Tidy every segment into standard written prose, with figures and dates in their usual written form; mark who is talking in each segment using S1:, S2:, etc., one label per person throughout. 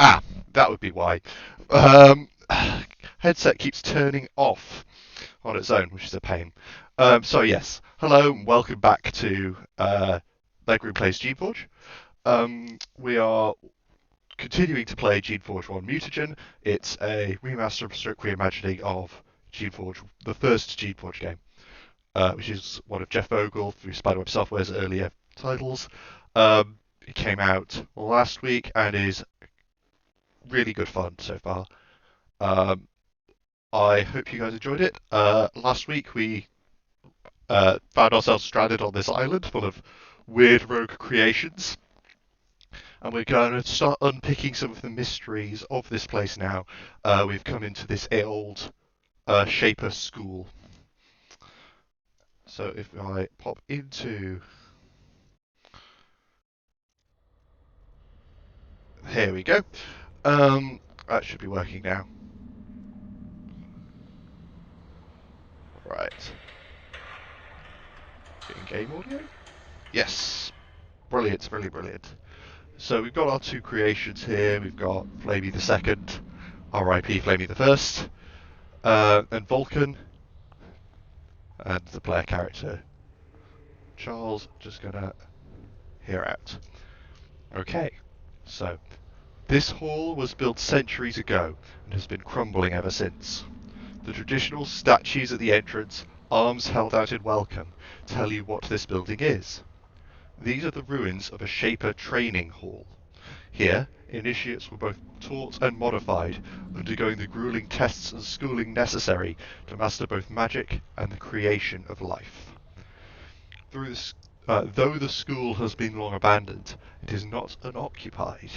S1: Ah, that would be why. Um, Headset keeps turning off on its own, which is a pain. So yes, hello and welcome back to Legroom Plays Geneforge. We are continuing to play Geneforge 1 Mutagen. It's a remaster stroke reimagining of Geneforge, the first Geneforge game, which is one of Jeff Vogel through Spiderweb Software's earlier titles. It came out last week and is really good fun so far. Um, I hope you guys enjoyed it. Last week we found ourselves stranded on this island full of weird rogue creations, and we're going to start unpicking some of the mysteries of this place now. We've come into this old Shaper school. So if I pop into... Here we go. That should be working now. Right. In-game audio? Yes. Brilliant, really brilliant. So we've got our two creations here. We've got Flamey the Second, R.I.P. Flamey the First, and Vulcan, and the player character Charles. Just gonna hear out. Okay, so this hall was built centuries ago and has been crumbling ever since. The traditional statues at the entrance, arms held out in welcome, tell you what this building is. These are the ruins of a Shaper training hall. Here, initiates were both taught and modified, undergoing the grueling tests and schooling necessary to master both magic and the creation of life. Though the school has been long abandoned, it is not unoccupied.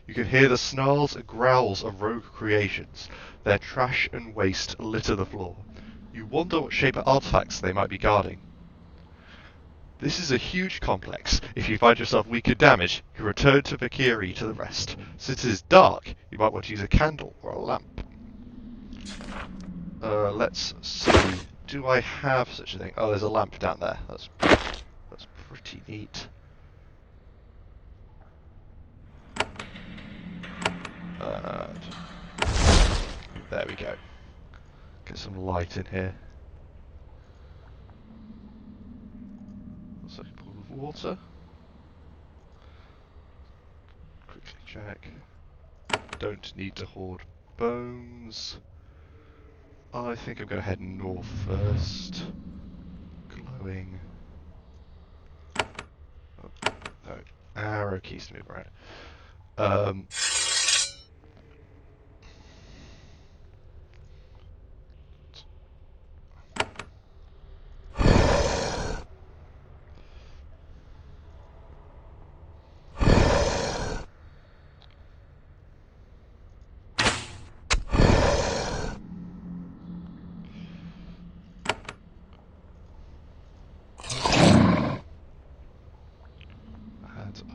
S1: You can hear the snarls and growls of rogue creations. Their trash and waste litter the floor. You wonder what Shaper artifacts they might be guarding. This is a huge complex. If you find yourself weak or damaged, you return to Vakiri to the rest. Since it is dark, you might want to use a candle or a lamp. Let's see. Do I have such a thing? Oh, there's a lamp down there. That's pretty neat. There we go. Get some light in here. Looks like a pool of water. Quickly check. Don't need to hoard bones. I think I'm going to head north first. Glowing. Oh, no. Arrow keys to move around. And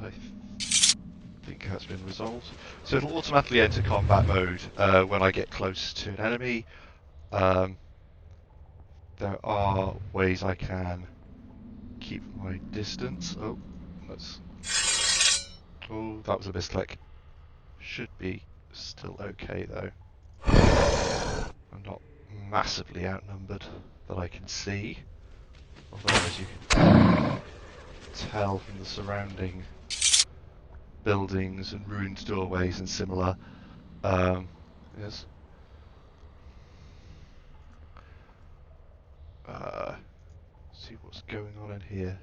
S1: I think that's been resolved. So it'll automatically enter combat mode when I get close to an enemy. There are ways I can keep my distance. Oh, that was a misclick. Should be still okay though. I'm not massively outnumbered that I can see. Although as you can tell from the surrounding buildings and ruined doorways and similar, yes. See what's going on in here.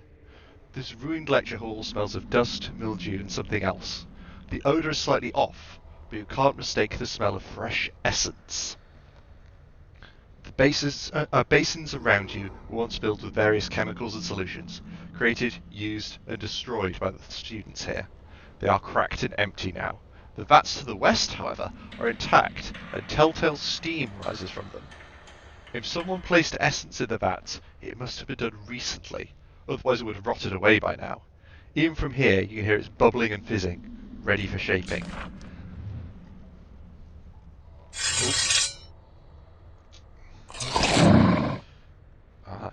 S1: This ruined lecture hall smells of dust, mildew, and something else. The odour is slightly off, but you can't mistake the smell of fresh essence. The basins around you were once filled with various chemicals and solutions, created, used, and destroyed by the students here. They are cracked and empty now. The vats to the west, however, are intact, and telltale steam rises from them. If someone placed essence in the vats, it must have been done recently, otherwise it would have rotted away by now. Even from here, you can hear it bubbling and fizzing, ready for shaping.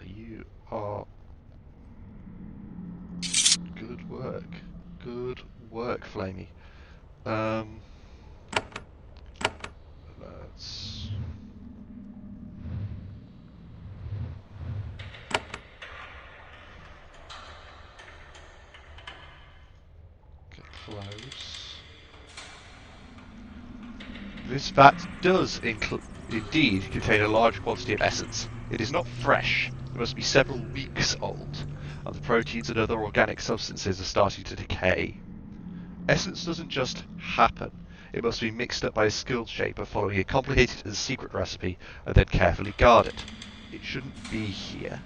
S1: You are... Good work. Good work, Flamey. This vat does indeed contain a large quantity of essence. It is not fresh. It must be several weeks old, and the proteins and other organic substances are starting to decay. Essence doesn't just happen. It must be mixed up by a skilled shaper following a complicated and secret recipe and then carefully guarded. It shouldn't be here.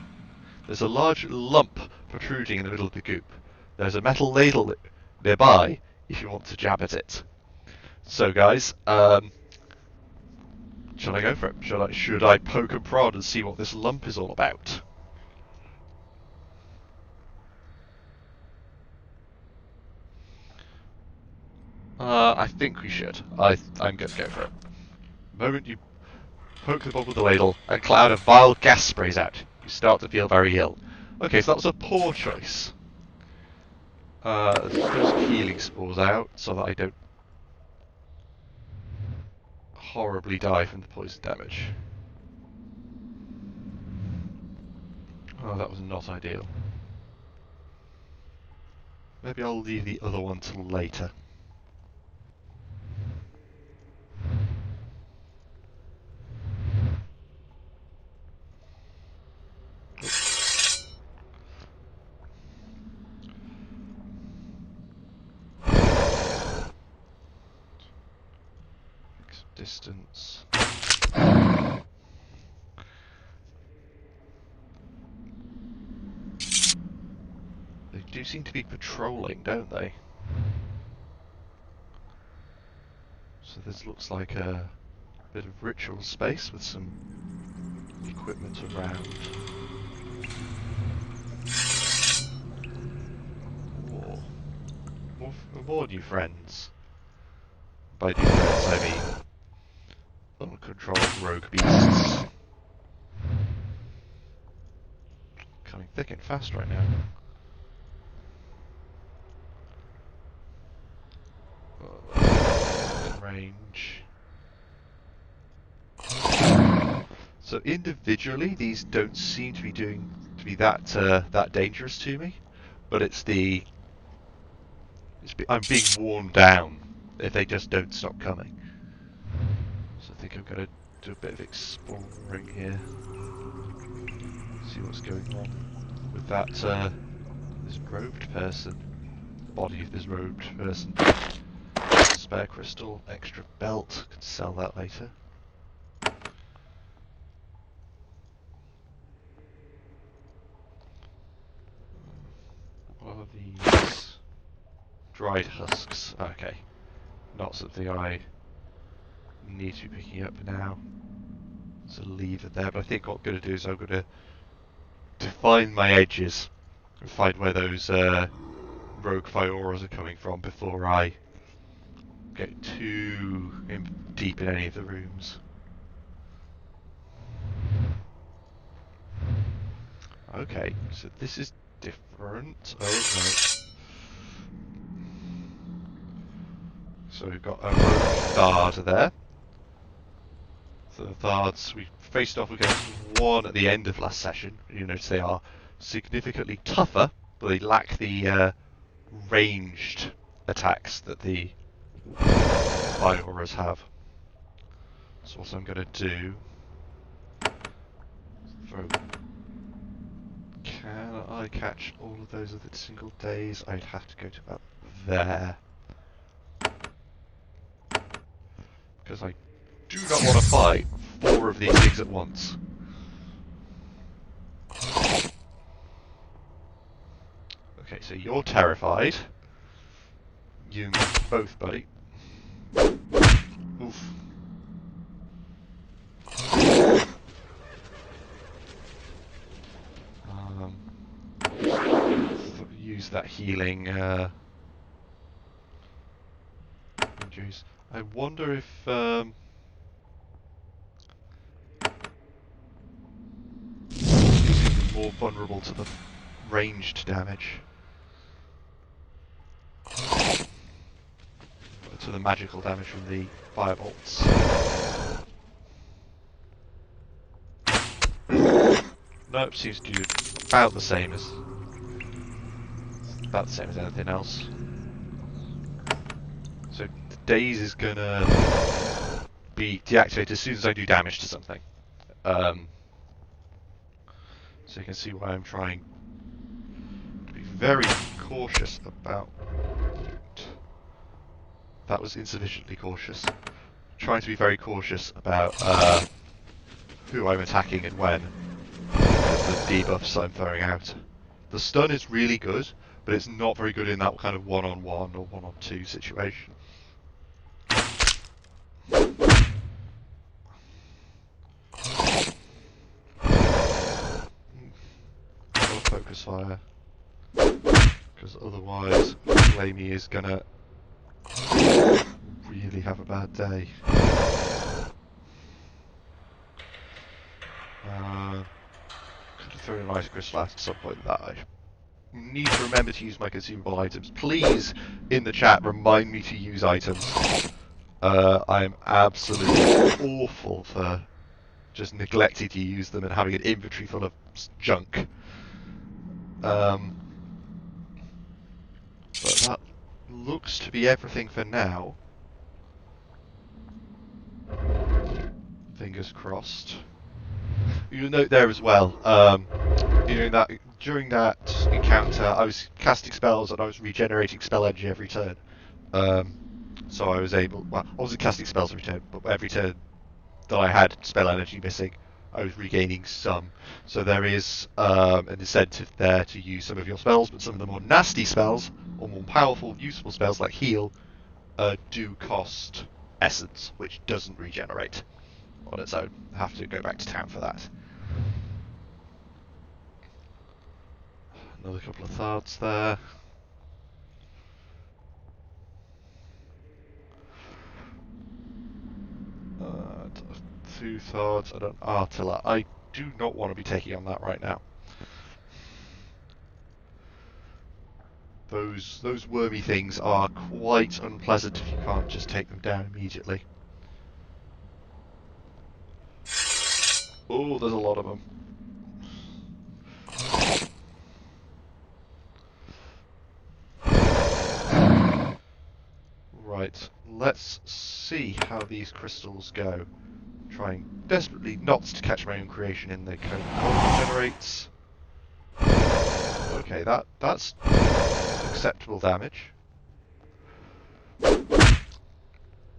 S1: There's a large lump protruding in the middle of the goop. There's a metal ladle nearby if you want to jab at it. So guys, shall I go for it? Should I poke and prod and see what this lump is all about? I think we should. I'm going to go for it. The moment you poke the bob with the ladle, a cloud of vile gas sprays out. You start to feel very ill. Okay, so that was a poor choice. Let's throw some healing spores out so that I don't horribly die from the poison damage. Oh, that was not ideal. Maybe I'll leave the other one till later. Distance. They do seem to be patrolling, don't they? So this looks like a bit of ritual space with some equipment around. More new friends. By new friends I mean uncontrolled rogue beasts. Coming thick and fast right now. In range. So individually, these don't seem to be that dangerous to me, but I'm being worn down if they just don't stop coming. So I think I'm going to do a bit of exploring here. See what's going on with that this robed person. The body of this robed person. Spare crystal, extra belt. Can sell that later. What are these? Dried husks. Okay. Not something I need to be picking up now. There's a lever there, but I think what I'm going to do is I'm going to define my edges and find where those rogue Fioras are coming from before I get too deep in any of the rooms. Okay, so this is different. Oh no. So we've got a rogue Thard there. So the Thards we faced off against one at the end of last session. You notice they are significantly tougher, but they lack the ranged attacks that the Fioras have. So what I'm going to do... Can I catch all of those with single days? I'd have to go to about there. Because I do not want to fight 4 of these things at once. Okay, so you're terrified. You both, buddy. Oof. Use that healing injuries. I wonder if he's more vulnerable to the ranged damage. To the magical damage from the firebolts. Nope, seems to do about the same as anything else. So the daze is gonna be deactivated as soon as I do damage to something. So you can see why I'm trying to be very cautious about... That was insufficiently cautious. Trying to be very cautious about who I'm attacking and when, because of the debuffs I'm throwing out. The stun is really good, but it's not very good in that kind of one-on-one or one-on-two situation. Focus fire, because otherwise Flamey is gonna really have a bad day. Could have thrown an ice crystal at some point. That I need to remember to use my consumable items. Please, in the chat, remind me to use items. I'm absolutely awful for just neglecting to use them and having an inventory full of junk. But that looks to be everything for now. Fingers crossed. You'll note there as well, during that encounter, I was casting spells and I was regenerating spell energy every turn. So I was able, well, I wasn't casting spells every turn, but every turn that I had spell energy missing, I was regaining some. So there is an incentive there to use some of your spells, but some of the more nasty spells, or more powerful, useful spells like heal, do cost essence, which doesn't regenerate on its own. I have to go back to town for that. Another couple of thards there. Two thards and an artiller. I do not want to be taking on that right now. Those wormy things are quite unpleasant if you can't just take them down immediately. Oh, there's a lot of them. Right, let's see how these crystals go. Trying desperately not to catch my own creation in the code that generates. Okay, that's acceptable damage.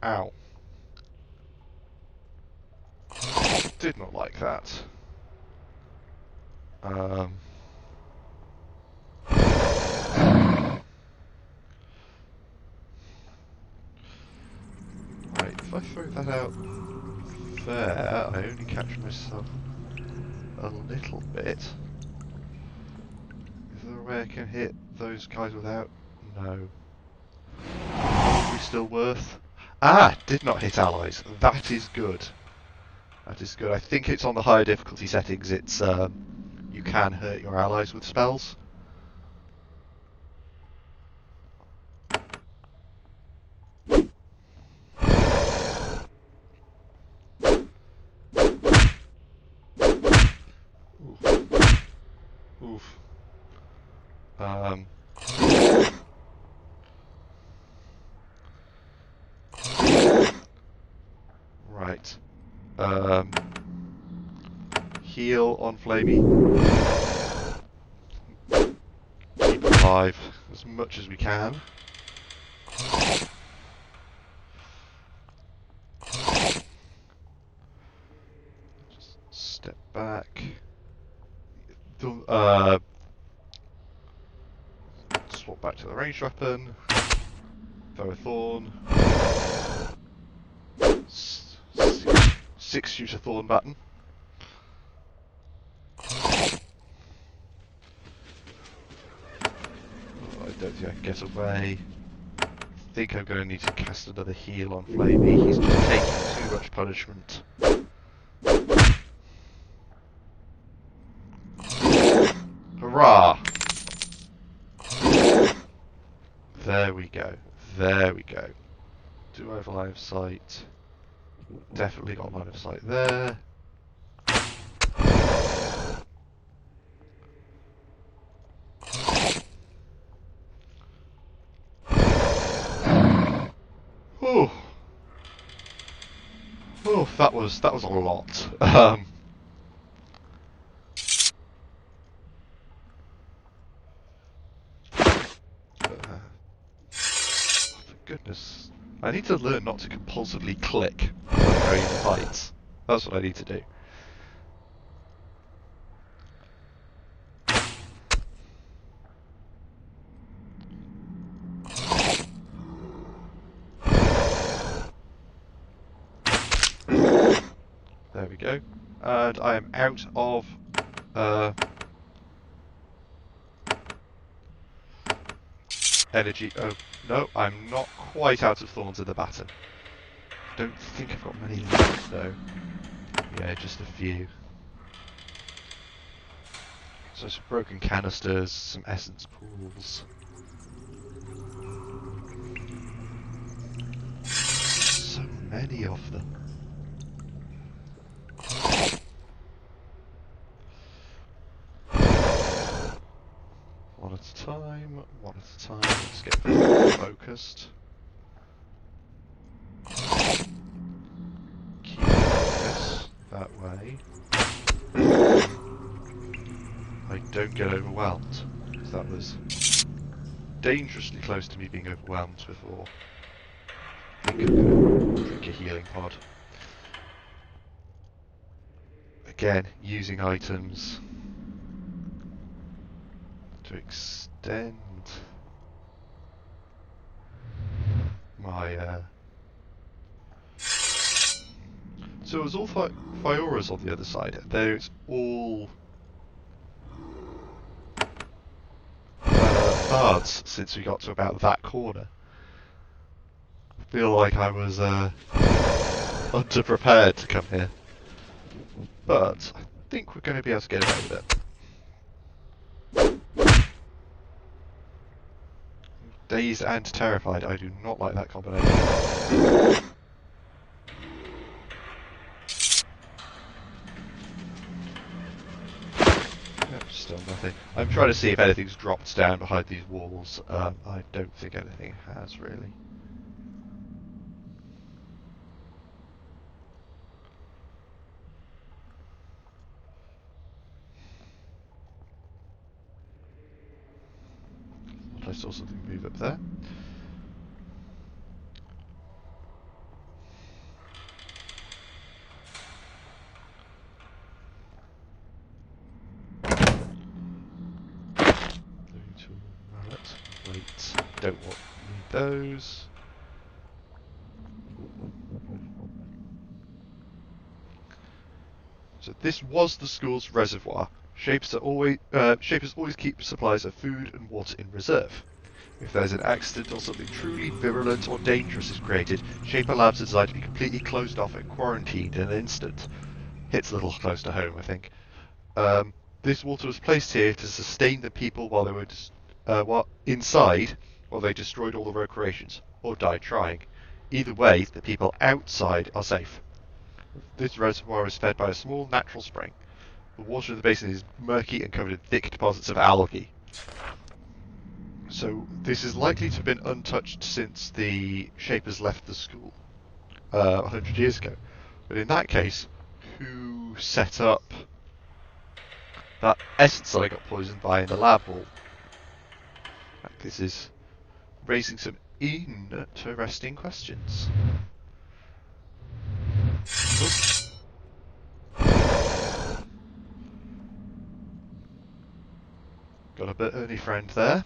S1: Ow. Did not like that. Right, if I throw that out there, I only catch myself a little bit. Is there a way I can hit those guys without? No. Probably still worth. Ah! Did not hit allies. That is good. That is good. I think it's on the higher difficulty settings. It's you can hurt your allies with spells. Oof. Oof. Right. Heal on Flamey. Keep alive as much as we can. Just step back. Swap back to the ranged weapon. Throw a thorn. Six shoot a thorn button. I don't think I can get away. I think I'm going to need to cast another heal on Flamey. He's just taking too much punishment. Hurrah! There we go. There we go. Do I have line of sight? Definitely got line of sight there. Whew. that was a lot. For goodness, I need to learn not to compulsively click when I'm going into fights. That's what I need to do. There we go. And I am out of energy. Oh, no, I'm not quite out of thorns in the baton. Don't think I've got many left, though. Yeah, just a few. So some broken canisters, some essence pools. So many of them. One at a time, one at a time. Let's get focused. Keep focus that way. I don't get overwhelmed. That was dangerously close to me being overwhelmed before. I think I'm going to drink a healing pod. Again, using items to extend my... So it was all Fioras on the other side. There's all Bards since we got to about that corner. I feel like I was underprepared to come here. But I think we're going to be able to get away with it. Dazed and terrified. I do not like that combination. Still nothing. I'm trying to see if anything's dropped down behind these walls. I don't think anything has, really. I saw something move up there. Mallet. Wait, don't want need those. So this was the school's reservoir. Shapers always keep supplies of food and water in reserve. If there's an accident or something truly virulent or dangerous is created, Shaper Labs are designed to be completely closed off and quarantined in an instant. Hits a little close to home, I think. This water was placed here to sustain the people while they were inside, while they destroyed all the recreations, or died trying. Either way, the people outside are safe. This reservoir is fed by a small natural spring. The water in the basin is murky and covered in thick deposits of algae. So this is likely to have been untouched since the Shapers left the school 100 years ago. But in that case, who set up that essence that I got poisoned by in the lab hall? This is raising some interesting questions. Oops. Got a bit early friend there.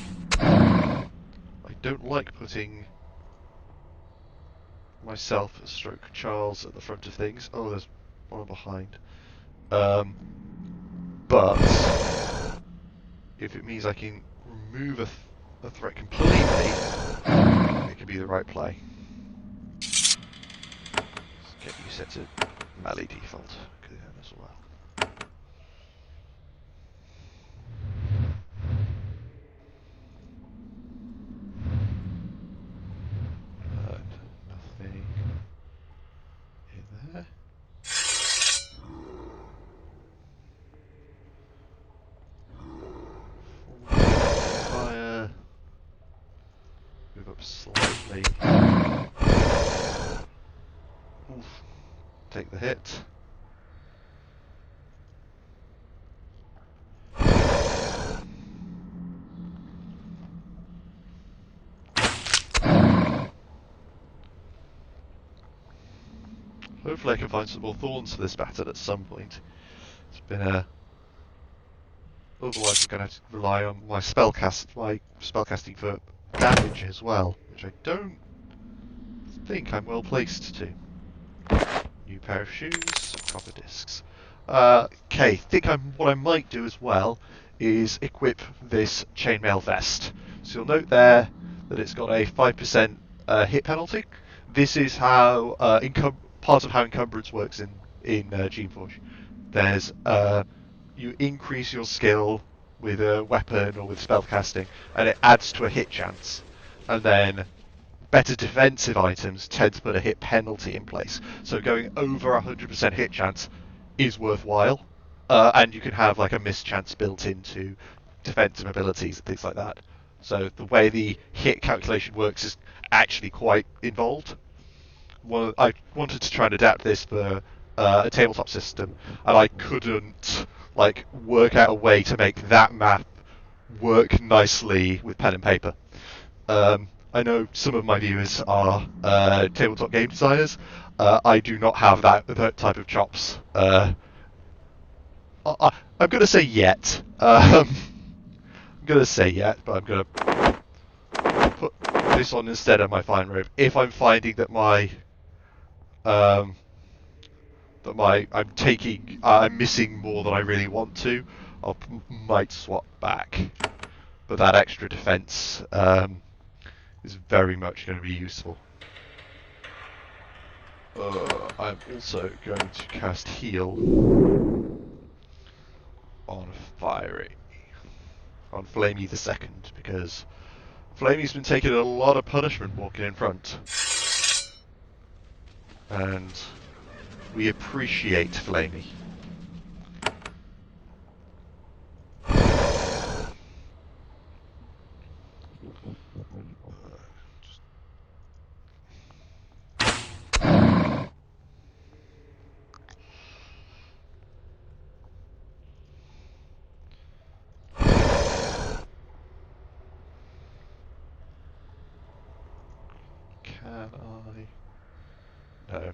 S1: I don't like putting myself, stroke Charles, at the front of things. Oh, there's one behind. But if it means I can remove a threat completely, it could be the right play. Let's get you set to melee default as well. Nothing in there. slightly. Oof. Take the hit. Hopefully I can find some more thorns for this battle at some point. It's been a... Otherwise I'm going to have to rely on my spellcasting for damage as well, which I don't think I'm well placed to. New pair of shoes, copper discs. Okay, what I might do as well is equip this chainmail vest. So you'll note there that it's got a 5% hit penalty. This is how part of how encumbrance works in Geneforge. There's you increase your skill with a weapon or with spellcasting, and it adds to a hit chance. And then better defensive items tend to put a hit penalty in place. So going over 100% hit chance is worthwhile, and you can have like a miss chance built into defensive abilities and things like that. So the way the hit calculation works is actually quite involved. I wanted to try and adapt this for a tabletop system, and I couldn't like work out a way to make that map work nicely with pen and paper. I know some of my viewers are tabletop game designers. I do not have that type of chops. I'm going to say yet. I'm going to say yet, but I'm going to put this on instead of my fine robe. If I'm finding that I'm missing more than I really want to, might swap back. But that extra defense is very much going to be useful. I'm also going to cast Heal on Flamey the Second, because Flamey's been taking a lot of punishment walking in front. And we appreciate Flamey. Can I? No.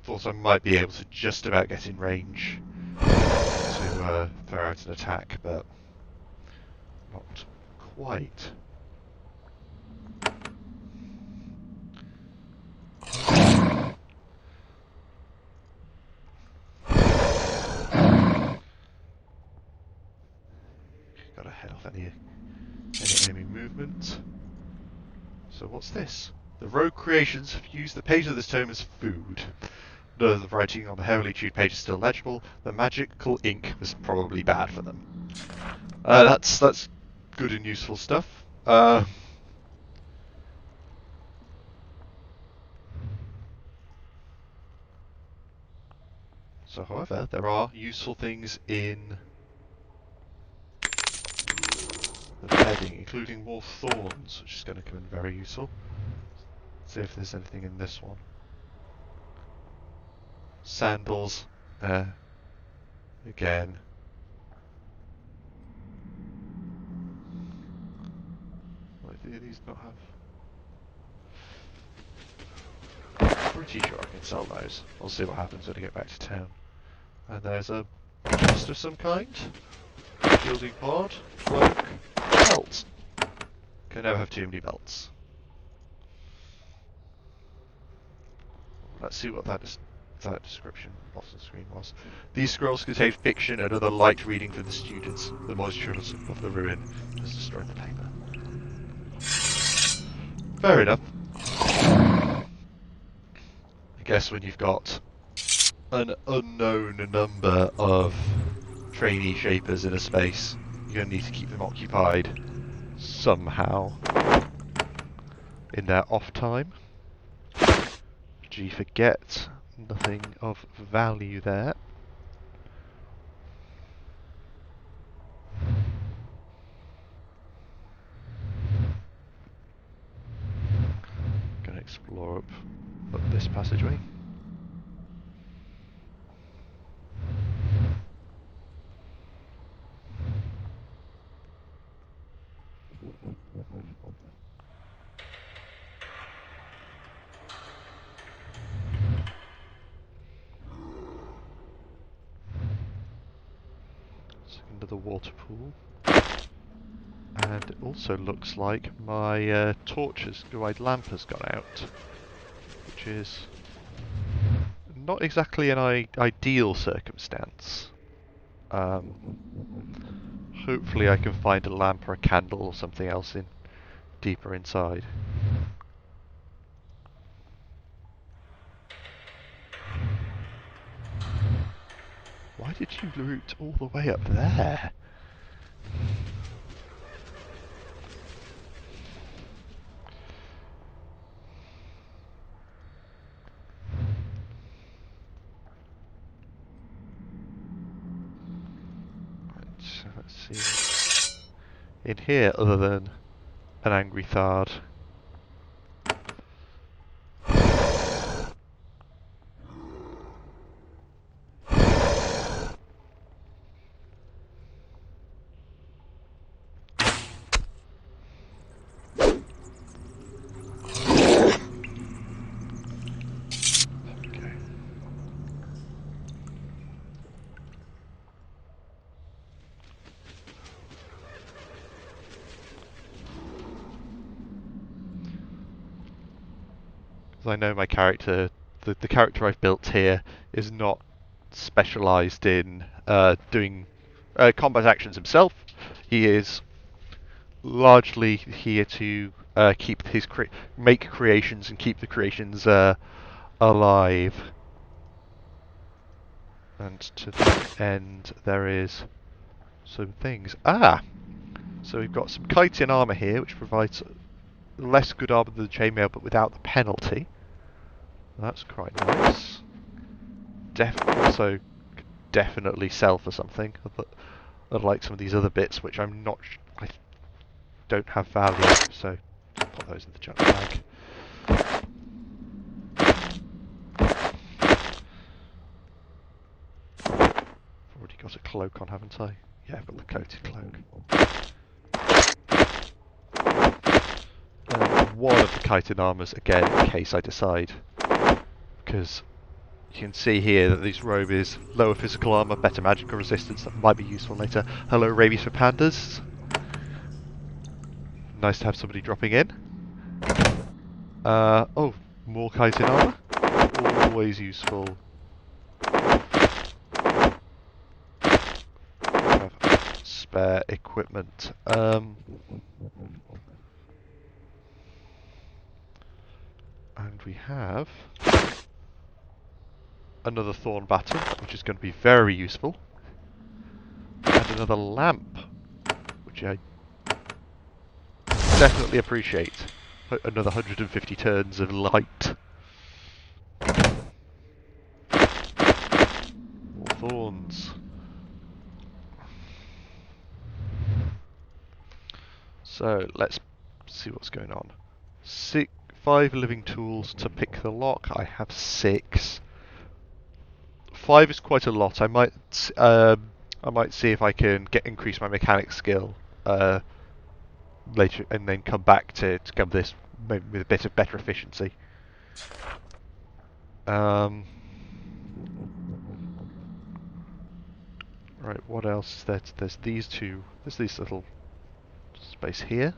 S1: Thought I might be able to just about get in range to throw out an attack, but not quite. Gotta head off any enemy movement. So what's this? The rogue creations have used the page of this tome as food. Though the writing on the heavily chewed page is still legible, the magical ink was probably bad for them. That's good and useful stuff. So, however, there are useful things in the bedding, including more thorns, which is going to come in very useful. Let's see if there's anything in this one. Sandals, again. Why do these not have? Pretty sure I can sell those. I'll see what happens when I get back to town. And there's a chest of some kind. Shielding pod, cloak, belt. Can never have too many belts. Let's see what that description off the screen was. These scrolls contain fiction and other light reading for the students. The moisture of the ruin has destroyed the paper. Fair enough. I guess when you've got an unknown number of trainee shapers in a space, you're going to need to keep them occupied somehow in their off time. Gee, forget nothing of value there. explore up this passageway. Into the water pool, and it also looks like my my lamp has gone out, which is not exactly an ideal circumstance. Hopefully I can find a lamp or a candle or something else in deeper inside. Why did you route all the way up there? Right, let's see. In here, other than an angry Thard. I know my character, the character I've built here, is not specialised in doing combat actions himself. He is largely here to keep his make creations and keep the creations alive. And to that end, there is some things. So we've got some chitin armour here, which provides less good armour than the chainmail, but without the penalty. That's quite nice. Also, definitely sell for something. Unlike some of these other bits, which I don't have value, so I'll put those in the junk bag. I've already got a cloak on, haven't I? Yeah, I've got the coated cloak. One of the chitin armours, again, in case I decide. Because you can see here that this robe is lower physical armour, better magical resistance. That might be useful later. Hello, rabies for pandas. Nice to have somebody dropping in. Oh, more chitin armour. Always useful. Have spare equipment. And we have another thorn baton, which is going to be very useful. And another lamp, which I definitely appreciate. Another 150 turns of light. More thorns. So let's see what's going on. 5 living tools to pick the lock. I have 6. 5 is quite a lot. I might see if I can increase my mechanic skill later, and then come back to cover this maybe with a bit of better efficiency. Right, what else? There's these two. There's this little space here.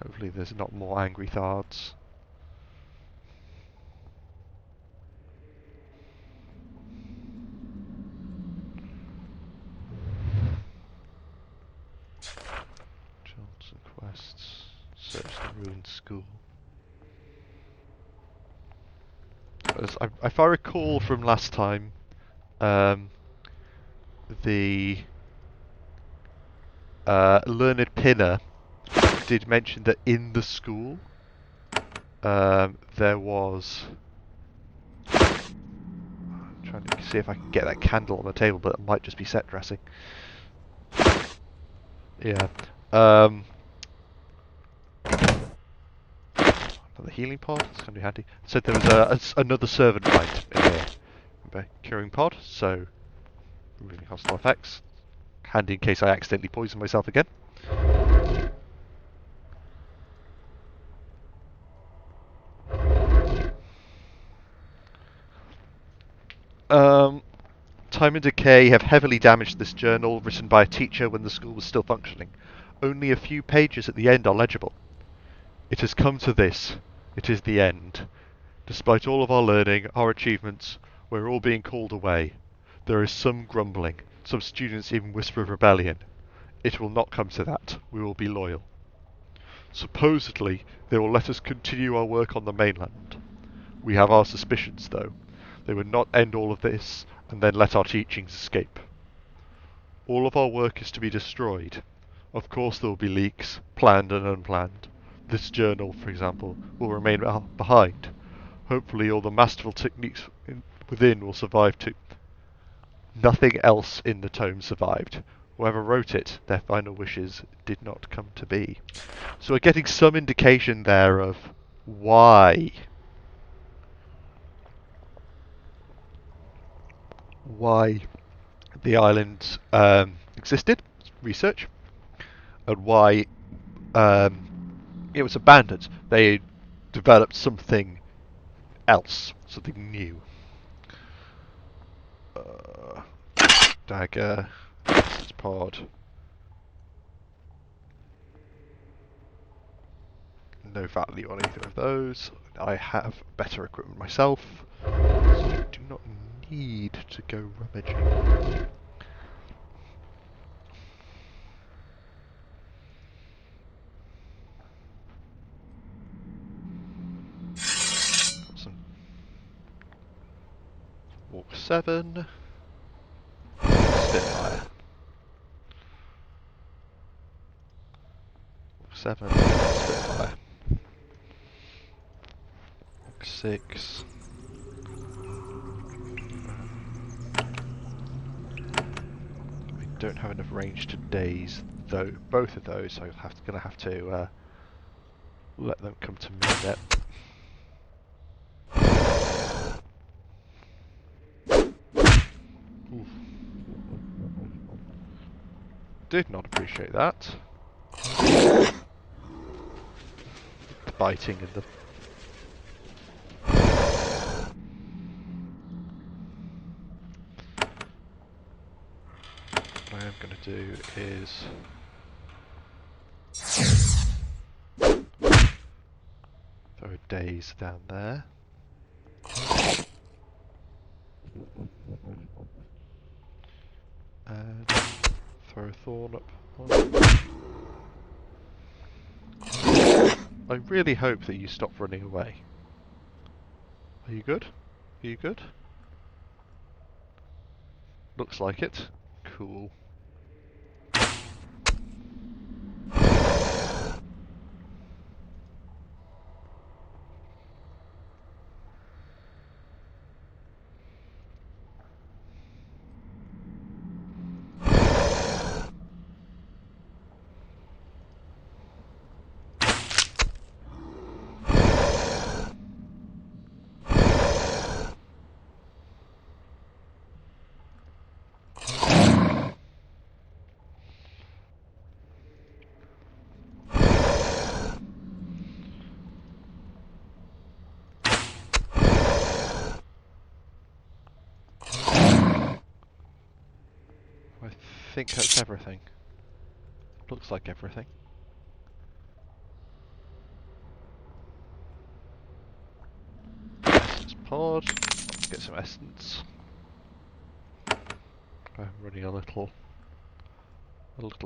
S1: Hopefully there's not more angry Thards. Johnson quests. Search the ruined school. If I recall from last time, the learned pinner did mention that in the school there was... I'm trying to see if I can get that candle on the table, but it might just be set dressing. Yeah. Another healing pod. It's going to be handy. So there was another servant right in here. Remember, curing pod. So removing hostile effects. Handy in case I accidentally poison myself again. Time and decay have heavily damaged this journal, written by a teacher when the school was still functioning. Only a few pages at the end are legible. It has come to this. It is the end. Despite all of our learning, our achievements, we're all being called away. There is some grumbling. Some students even whisper of rebellion. It will not come to that. We will be loyal. Supposedly, they will let us continue our work on the mainland. We have our suspicions, though. They would not end all of this and then let our teachings escape. All of our work is to be destroyed. Of course there will be leaks, planned and unplanned. This journal, for example, will remain behind. Hopefully all the masterful techniques within will survive too. Nothing else in the tome survived. Whoever wrote it, their final wishes did not come to be. So we're getting some indication there of why the island existed, research, and why it was abandoned. They developed something else, something new. Dagger, essence pod. No value on either of those. I have better equipment myself, so I do not need to go rummaging. Got some Walk 7. Spitfire. Walk 7. Spitfire. Walk 6. I don't have enough range to daze though both of those, so I'm gonna have to let them come to me a bit. Oof. Did not appreciate that. The biting and the... What I am going to do is... throw a daze down there. And throw a thorn up. I really hope that you stop running away. Are you good? Are you good? Looks like it. Cool. I think that's everything. Looks like everything. Essence pod. Let's get some essence. I'm running a little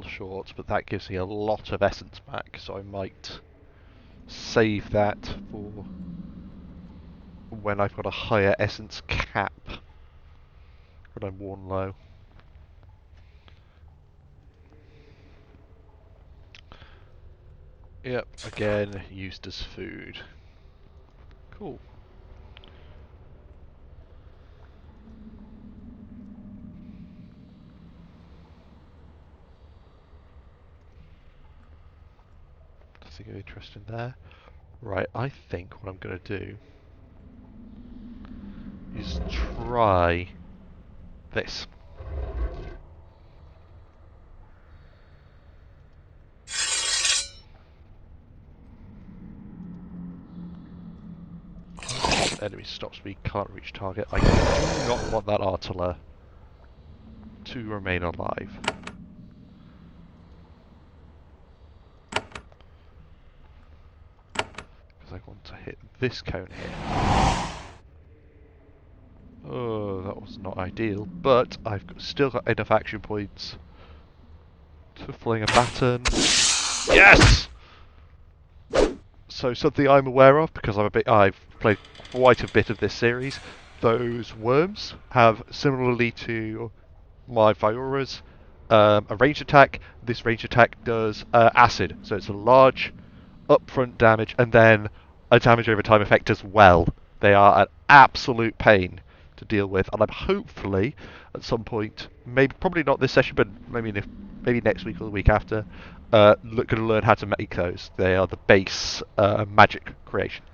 S1: short, but that gives me a lot of essence back, so I might save that for when I've got a higher essence cap, when I'm worn low. Yep, again, used as food. Cool. Nothing of interest in there. Right, I think what I'm going to do is try this. Enemy stop speed, can't reach target. I do not want that artiller to remain alive. Because I want to hit this cone here. Oh, that was not ideal, but I've still got enough action points to fling a baton. Yes! So something I'm aware of, because I've played quite a bit of this series, those worms have, similarly to my Fioras, a range attack. This range attack does acid, so it's a large upfront damage and then a damage over time effect as well. They are an absolute pain to deal with, and I'm hopefully at some point, maybe probably not this session, but maybe next week or the week after, going to learn how to make those. They are the base magic creation.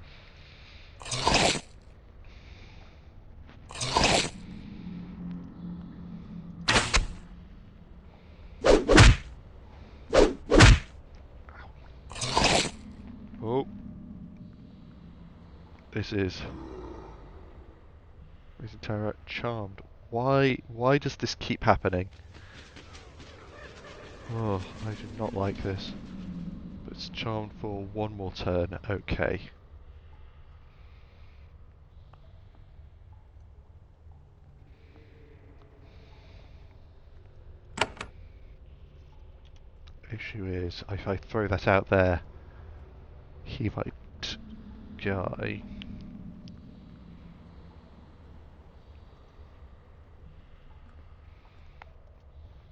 S1: Oh, this is Terra Charmed. Why does this keep happening? Oh, I do not like this. But it's charmed for one more turn. Okay. Issue is, if I throw that out there, he might die.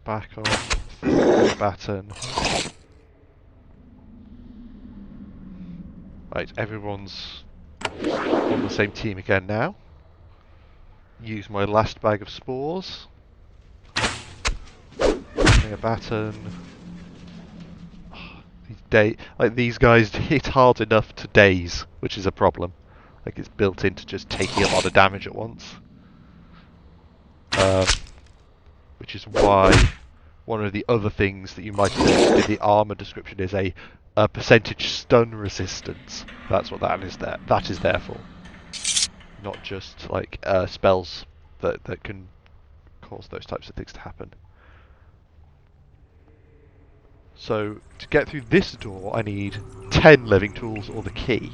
S1: Back off, throw the baton. Right, everyone's on the same team again now. Use my last bag of spores. Bring a baton. These guys hit hard enough to daze, which is a problem. Like it's built into just taking a lot of damage at once. Which is why one of the other things that you might have noticed in the armor description is a percentage stun resistance. That's what that is there for. Not just like spells that can cause those types of things to happen. So to get through this door, I need 10 living tools or the key.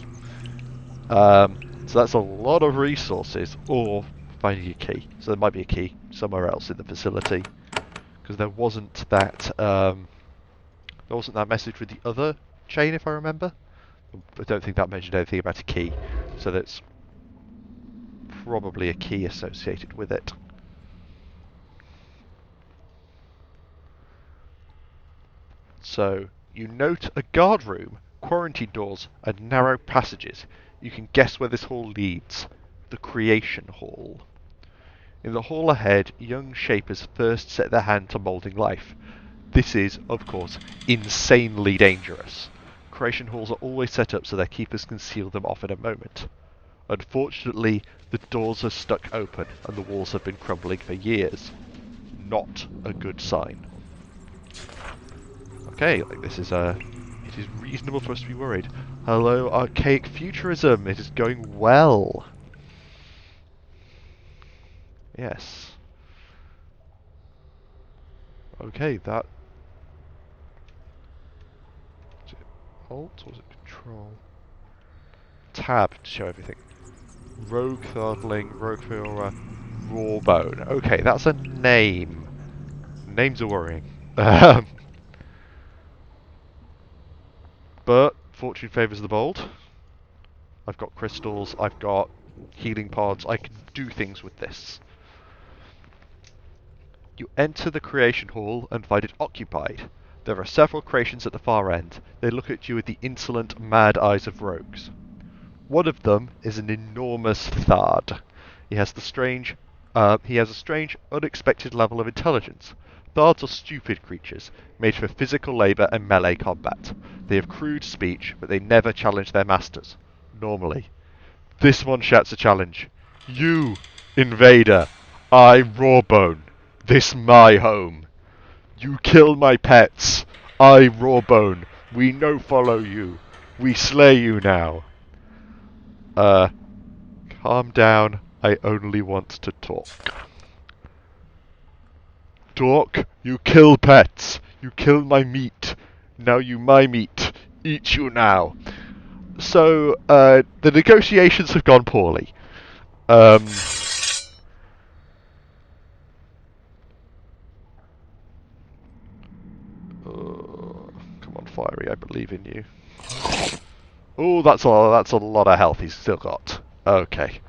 S1: So that's a lot of resources, or finding a key. So there might be a key somewhere else in the facility, because there wasn't that message with the other chain, if I remember. I don't think that mentioned anything about a key, so that's probably a key associated with it. So you note a guard room, quarantine doors, and narrow passages. You can guess where this hall leads. The Creation Hall. In the hall ahead, young shapers first set their hand to moulding life. This is, of course, insanely dangerous. Creation halls are always set up so their keepers can seal them off in a moment. Unfortunately, the doors are stuck open and the walls have been crumbling for years. Not a good sign. Okay, like this is it is reasonable for us to be worried. Hello, archaic futurism. It is going well. Yes. Okay, that. Was it Alt or was it Control? Tab to show everything. Rogue Thardling, Rogue Fiora, Rawbone. Okay, that's a name. Names are worrying. But fortune favours the bold. I've got crystals, I've got healing pods, I can do things with this. You enter the creation hall and find it occupied. There are several creations at the far end. They look at you with the insolent, mad eyes of rogues. One of them is an enormous Thard. He has the strange, He has a strange, unexpected level of intelligence. Bards are stupid creatures, made for physical labour and melee combat. They have crude speech, but they never challenge their masters. Normally. This one shouts a challenge. You, invader, I Rawbone. This my home. You kill my pets. I Rawbone. We no follow you. We slay you now. Calm down. I only want to talk. Talk? You kill pets. You kill my meat. Now you my meat. Eat you now. So, the negotiations have gone poorly. Come on, Fiery, I believe in you. Oh, that's a lot of health he's still got. Okay.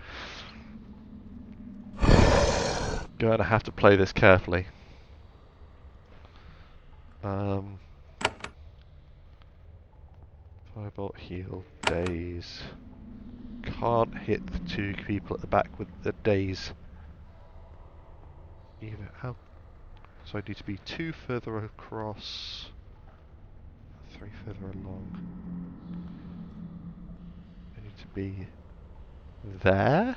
S1: Gonna have to play this carefully. Firebolt, heal, daze. Can't hit the two people at the back with the daze. Either how? So I need to be 2 further across, 3 further along. I need to be there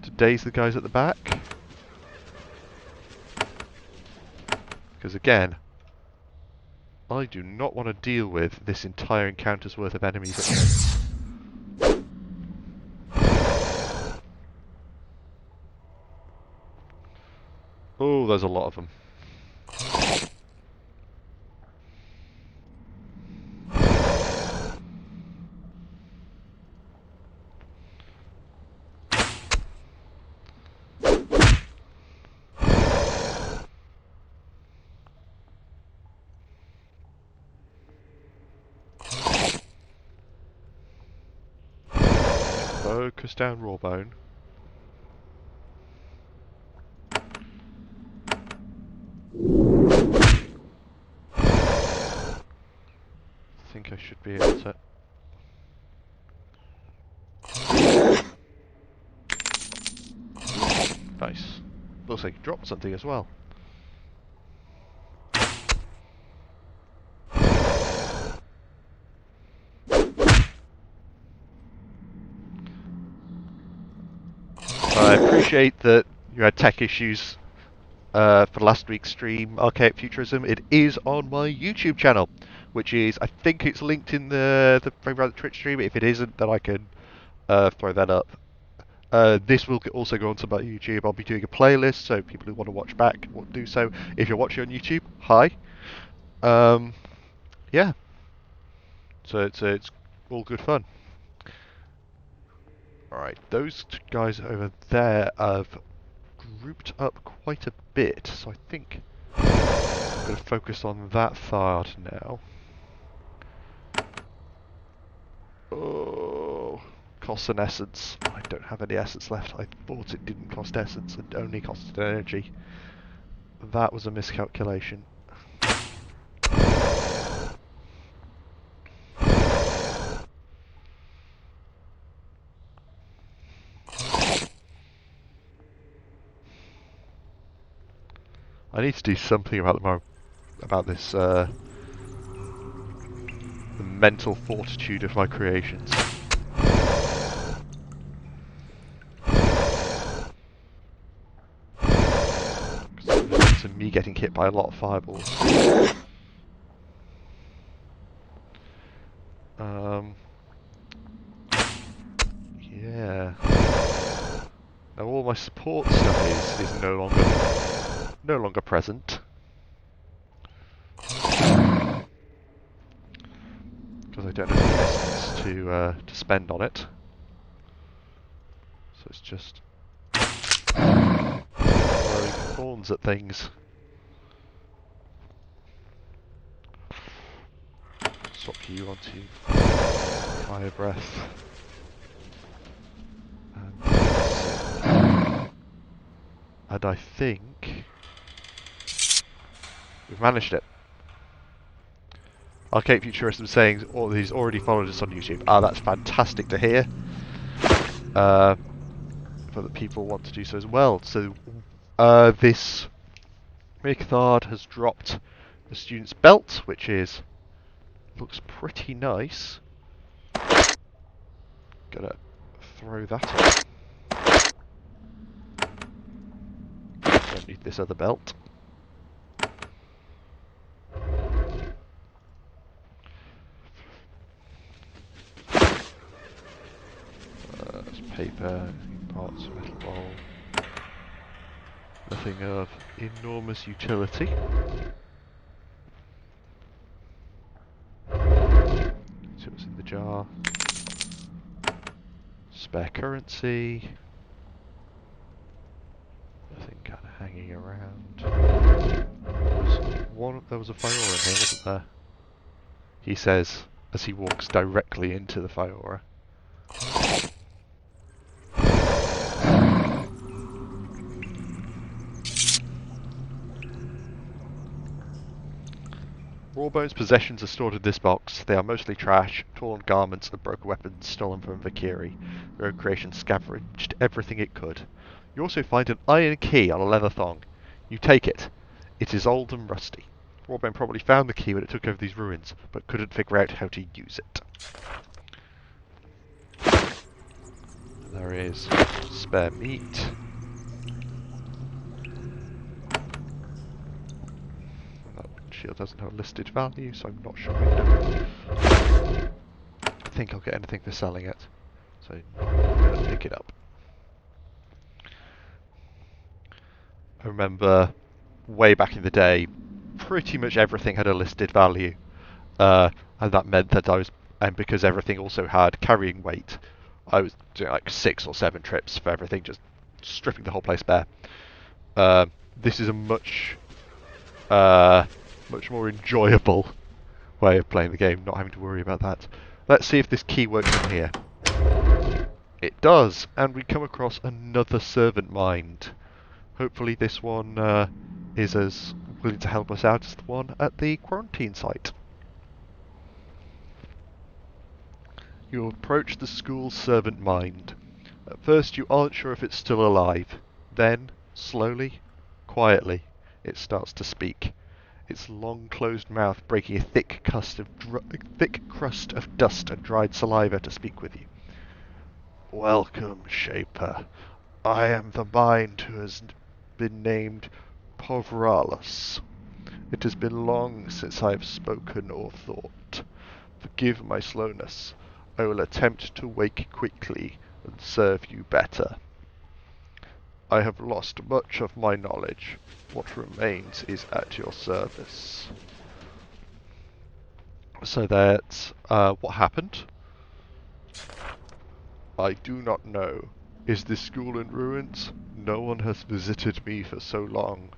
S1: to daze the guys at the back. Because again, I do not want to deal with this entire encounter's worth of enemies at once. Oh, there's a lot of them. Focus down, Rawbone. I think I should be able to. Nice. Looks like he dropped something as well. I appreciate that you had tech issues for last week's stream, Archaic Futurism. It is on my YouTube channel, which is, I think it's linked in the Twitch stream. If it isn't, then I can throw that up. This will also go onto my YouTube. I'll be doing a playlist, so people who want to watch back will do so. If you're watching on YouTube, hi. Yeah. So it's all good fun. Alright, those guys over there have grouped up quite a bit, so I think I'm going to focus on that third now. Oh, costs an essence. I don't have any essence left. I thought it didn't cost essence and only costed energy. That was a miscalculation. I need to do something about this the mental fortitude of my creations. To me getting hit by a lot of fireballs. Yeah. Now all my support stuff is no longer present. Because I don't have the essence to spend on it. So it's just throwing thorns at things. Swap you onto fire breath. And I think we've managed it. Archaic Futurism saying he's already followed us on YouTube. Ah, that's fantastic to hear. if other people want to do so as well. So this Micthard has dropped the student's belt, which looks pretty nice. Gonna throw that on. Don't need this other belt. There's paper, parts, metal bowl. Nothing of enormous utility. See what's in the jar. Spare currency. Nothing kind of hanging around. There was a Fiora in here, wasn't there? He says as he walks directly into the Fiora. Rawbone's possessions are stored in this box. They are mostly trash, torn garments and broken weapons stolen from Valkyrie. The rogue creation scavenged everything it could. You also find an iron key on a leather thong. You take it. It is old and rusty. Rawbone probably found the key when it took over these ruins, but couldn't figure out how to use it. There is spare meat. That shield doesn't have a listed value, so I'm not sure I think I'll get anything for selling it. So I'm going to pick it up. I remember way back in the day, pretty much everything had a listed value. And that meant that and because everything also had carrying weight, I was doing like 6 or 7 trips for everything, just stripping the whole place bare. This is a much more enjoyable way of playing the game, not having to worry about that. Let's see if this key works in here. It does, and we come across another servant mind. Hopefully this one is as willing to help us out as the one at the quarantine site. You approach the school's servant mind. At first you aren't sure if it's still alive. Then, slowly, quietly, it starts to speak. Its long closed mouth breaking a thick crust of dust and dried saliva to speak with you. Welcome, Shaper. I am the mind who has been named Povralis. It has been long since I have spoken or thought. Forgive my slowness. I will attempt to wake quickly and serve you better. I have lost much of my knowledge. What remains is at your service. So that's what happened. I do not know. Is this school in ruins? No one has visited me for so long.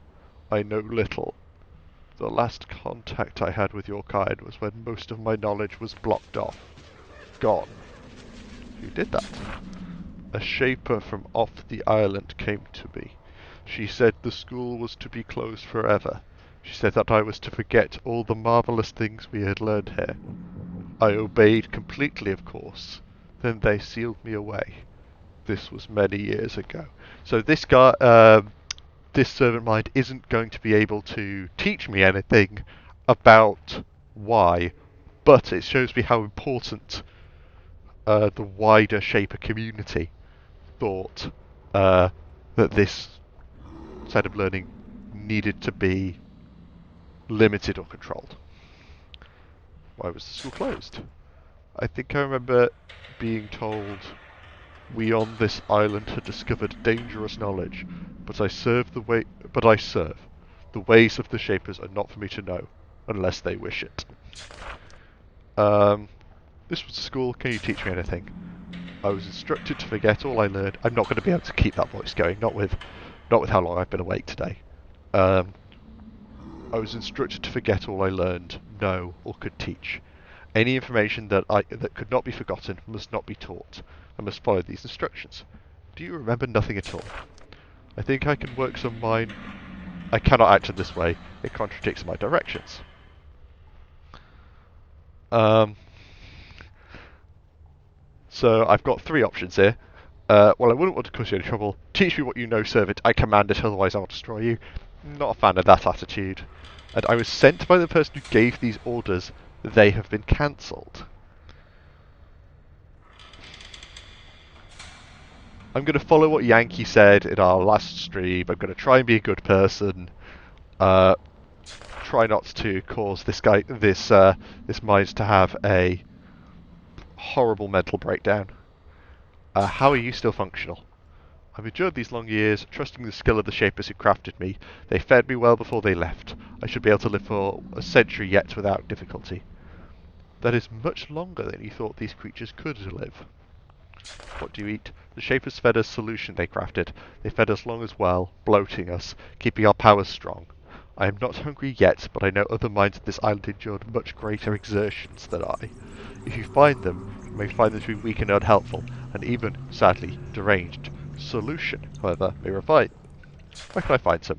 S1: I know little. The last contact I had with your kind was when most of my knowledge was blocked off. Gone. Who did that? A shaper from off the island came to me. She said the school was to be closed forever. She said that I was to forget all the marvellous things we had learned here. I obeyed completely, of course. Then they sealed me away. This was many years ago. So this guy, this servant mind isn't going to be able to teach me anything about why, but it shows me how important the wider Shaper community thought that this side of learning needed to be limited or controlled. Why was the school closed? I think I remember being told we on this island had discovered dangerous knowledge, but I serve. The ways of the Shapers are not for me to know, unless they wish it. This was the school, can you teach me anything? I was instructed to forget all I learned. I'm not going to be able to keep that voice going, not with how long I've been awake today. I was instructed to forget all I learned, know, or could teach. Any information that could not be forgotten must not be taught. I must follow these instructions. Do you remember nothing at all? I think I can work some mind. I cannot act in this way. It contradicts my directions. So I've got 3 options here. Well, I wouldn't want to cause you any trouble. Teach me what you know, servant. I command it, otherwise I'll destroy you. Not a fan of that attitude. And I was sent by the person who gave these orders. They have been cancelled. I'm going to follow what Yankee said in our last stream. I'm going to try and be a good person. Try not to cause this mind to have a horrible mental breakdown. How are you still functional? I've endured these long years, trusting the skill of the shapers who crafted me. They fed me well before they left. I should be able to live for a century yet without difficulty. That is much longer than you thought these creatures could live. What do you eat? The shapers fed us solution they crafted. They fed us long as well, bloating us, keeping our powers strong. I am not hungry yet, but I know other minds of this island endured much greater exertions than I. If you find them, you may find them to be weak and unhelpful, and even, sadly, deranged. Solution, however, may revive. Where can I find some?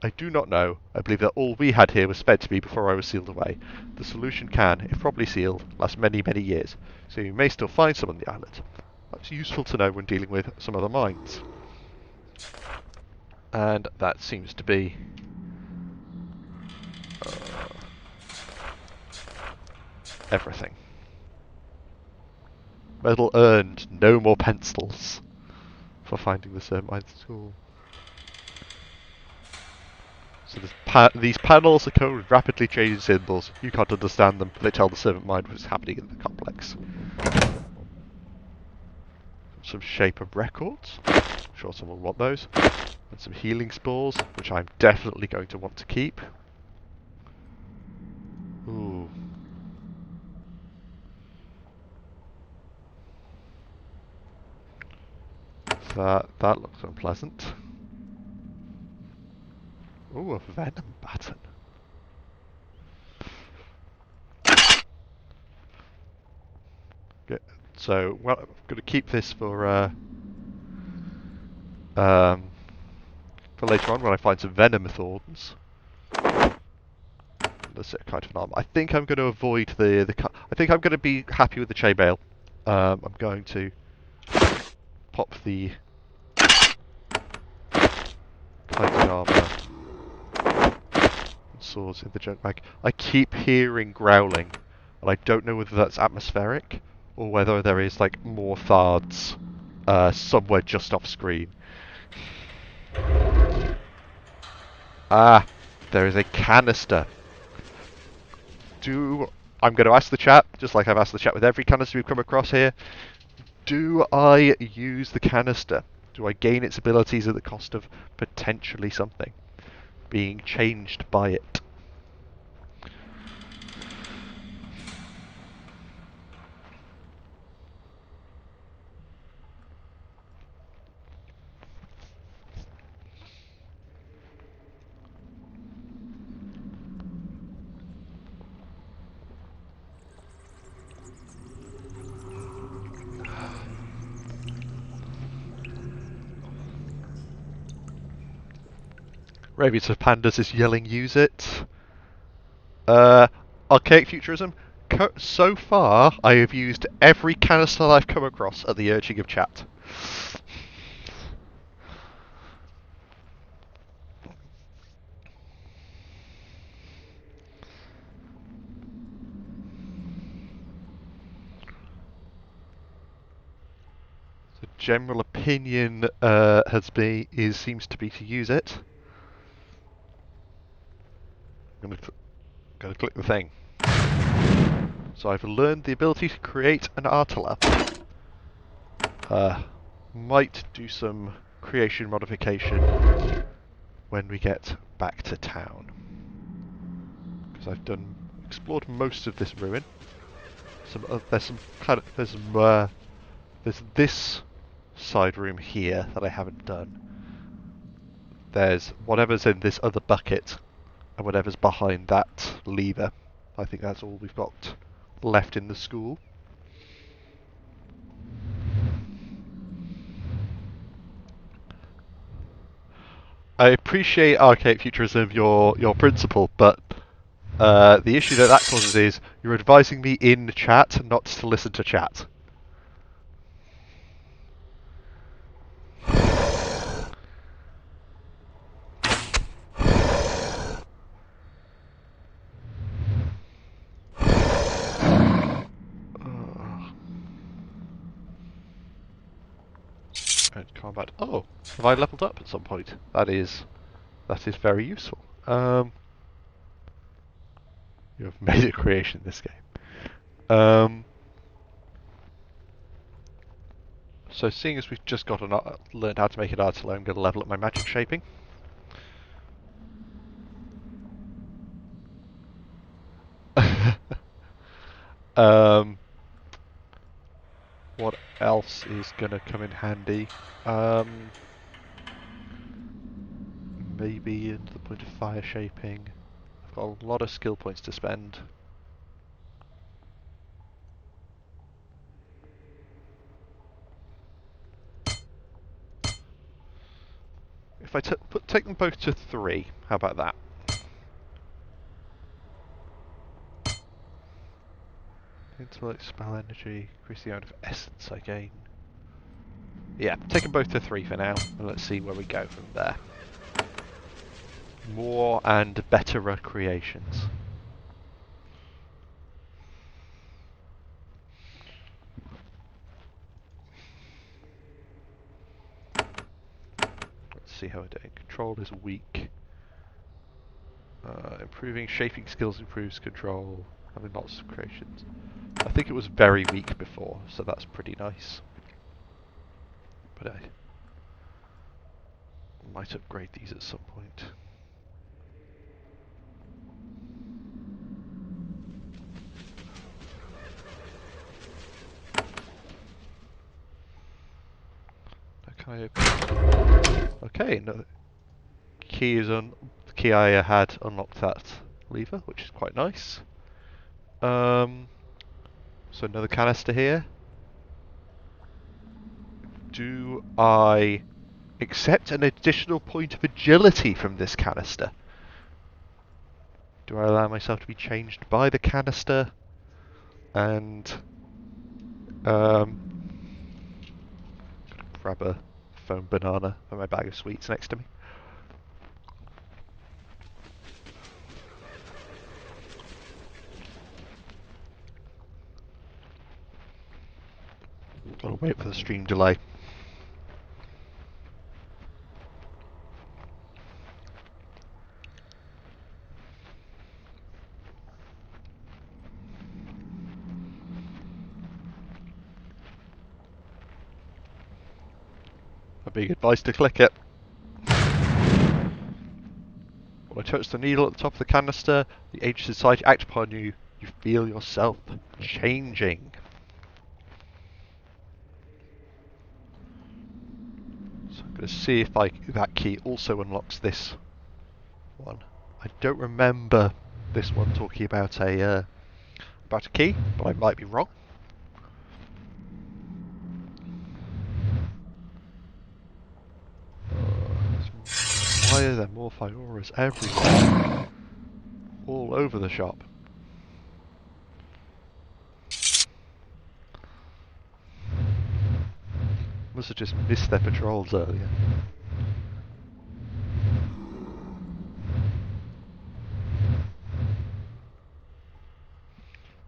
S1: I do not know. I believe that all we had here was fed to me before I was sealed away. The solution can, if properly sealed, last many, many years, so you may still find some on the island. That's useful to know when dealing with some other mines. And that seems to be... everything. Medal earned. No more pencils for finding the certain mines at school. So these panels are covered with rapidly changing symbols. You can't understand them, but they tell the servant mind what's happening in the complex. Some shape of records. I'm sure someone will want those. And some healing spores, which I'm definitely going to want to keep. Ooh. That looks unpleasant. Ooh, a venom baton. Okay, so, well, I'm going to keep this for later on when I find some venom thorns. That's a kind of an arm. I think I'm going to avoid I think I'm going to be happy with the chainmail. I'm going to pop the plated armor and swords in the junk bag. I keep hearing growling, and I don't know whether that's atmospheric or whether there is like more thards somewhere just off screen. Ah, there is a canister. I'm going to ask the chat, just like I've asked the chat with every canister we've come across here. Do I use the canister? Do I gain its abilities at the cost of potentially something being changed by it? Rabies of Pandas is yelling, use it. Archaic Futurism. So far, I have used every canister I've come across at the urging of chat. The general opinion seems to be to use it. I'm going to click the thing. So I've learned the ability to create an Artilla. Might do some creation modification when we get back to town. Because I've explored most of this ruin. There's this side room here that I haven't done. There's whatever's in this other bucket and whatever's behind that lever. I think that's all we've got left in the school. I appreciate Archaic Futurism, your principle, but the issue that causes is you're advising me in chat not to listen to chat. combat. Oh, have I leveled up at some point? That is very useful. You have made a creation in this game. So seeing as we've just got learned how to make an artillery, I'm going to level up my magic shaping. What else is going to come in handy? Maybe into the point of fire shaping. I've got a lot of skill points to spend. If I take them both to 3, how about that? Intellect, spell energy, increase the amount of essence I gain. Yeah, take them both to 3 for now, and let's see where we go from there. More and better creations. Let's see how we're doing. Control is weak. Improving shaping skills improves control. Having lots of creations. I think it was very weak before, so that's pretty nice. But I might upgrade these at some point. Can I open? Okay, no. The key I had unlocked that lever, which is quite nice. So another canister here. Do I accept an additional point of agility from this canister? Do I allow myself to be changed by the canister? And grab a foam banana for my bag of sweets next to me. Gotta wait for the stream delay. A big advice to click it. When I touch the needle at the top of the canister, the agents inside act upon you. You feel yourself changing. So I'm going to see if that key also unlocks this one. I don't remember this one talking about a key, but I might be wrong. Why are there more Fioras everywhere? All over the shop. Must have just missed their patrols earlier.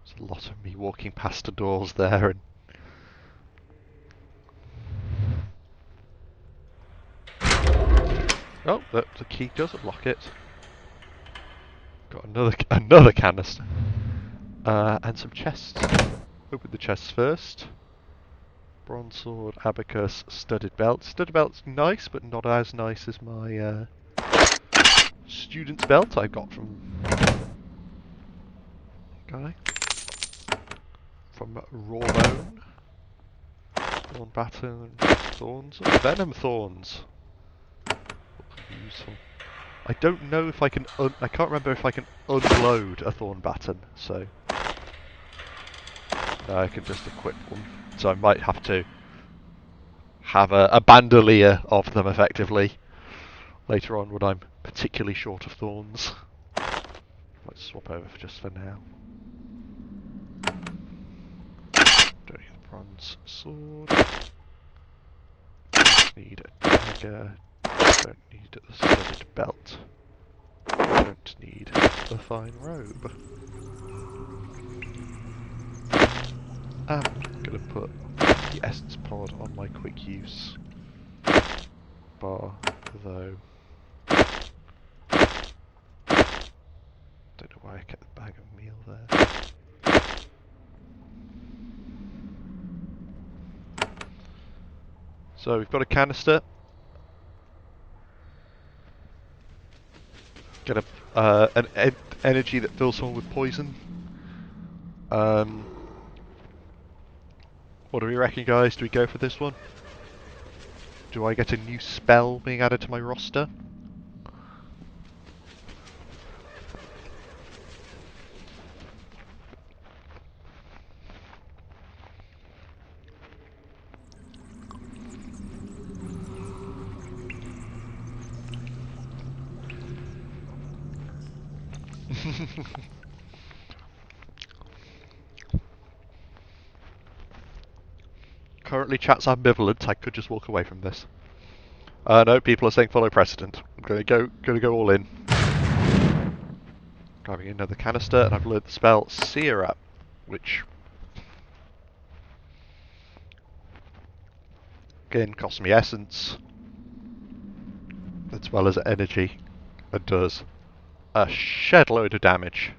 S1: There's a lot of me walking past the doors there and... Oh, the key does unlock it. Got another canister. And some chests. Open the chests first. Bronze sword, abacus, studded belt. Studded belt's nice, but not as nice as my student's belt I got from guy. From Rawbone. Thorn baton, thorns, venom thorns. Useful. I don't know if I can. I can't remember if I can unload a thorn baton. So no, I can just equip one. So I might have to have a bandolier of them effectively later on when I'm particularly short of thorns. Let's swap over just for now. Don't need the bronze sword. Don't need a dagger. Don't need the studded belt. Don't need the fine robe. I'm going to put the essence pod on my quick use. bar, though. Don't know why I kept the bag of meal there. So we've got a canister. Get an energy that fills someone with poison. What do we reckon, guys? Do we go for this one? Do I get a new spell being added to my roster? Currently, chat's ambivalent. I could just walk away from this. No, people are saying follow precedent. I'm gonna go all in. Grabbing another canister, and I've learned the spell Sear Up, which again costs me essence as well as energy, and does a shed load of damage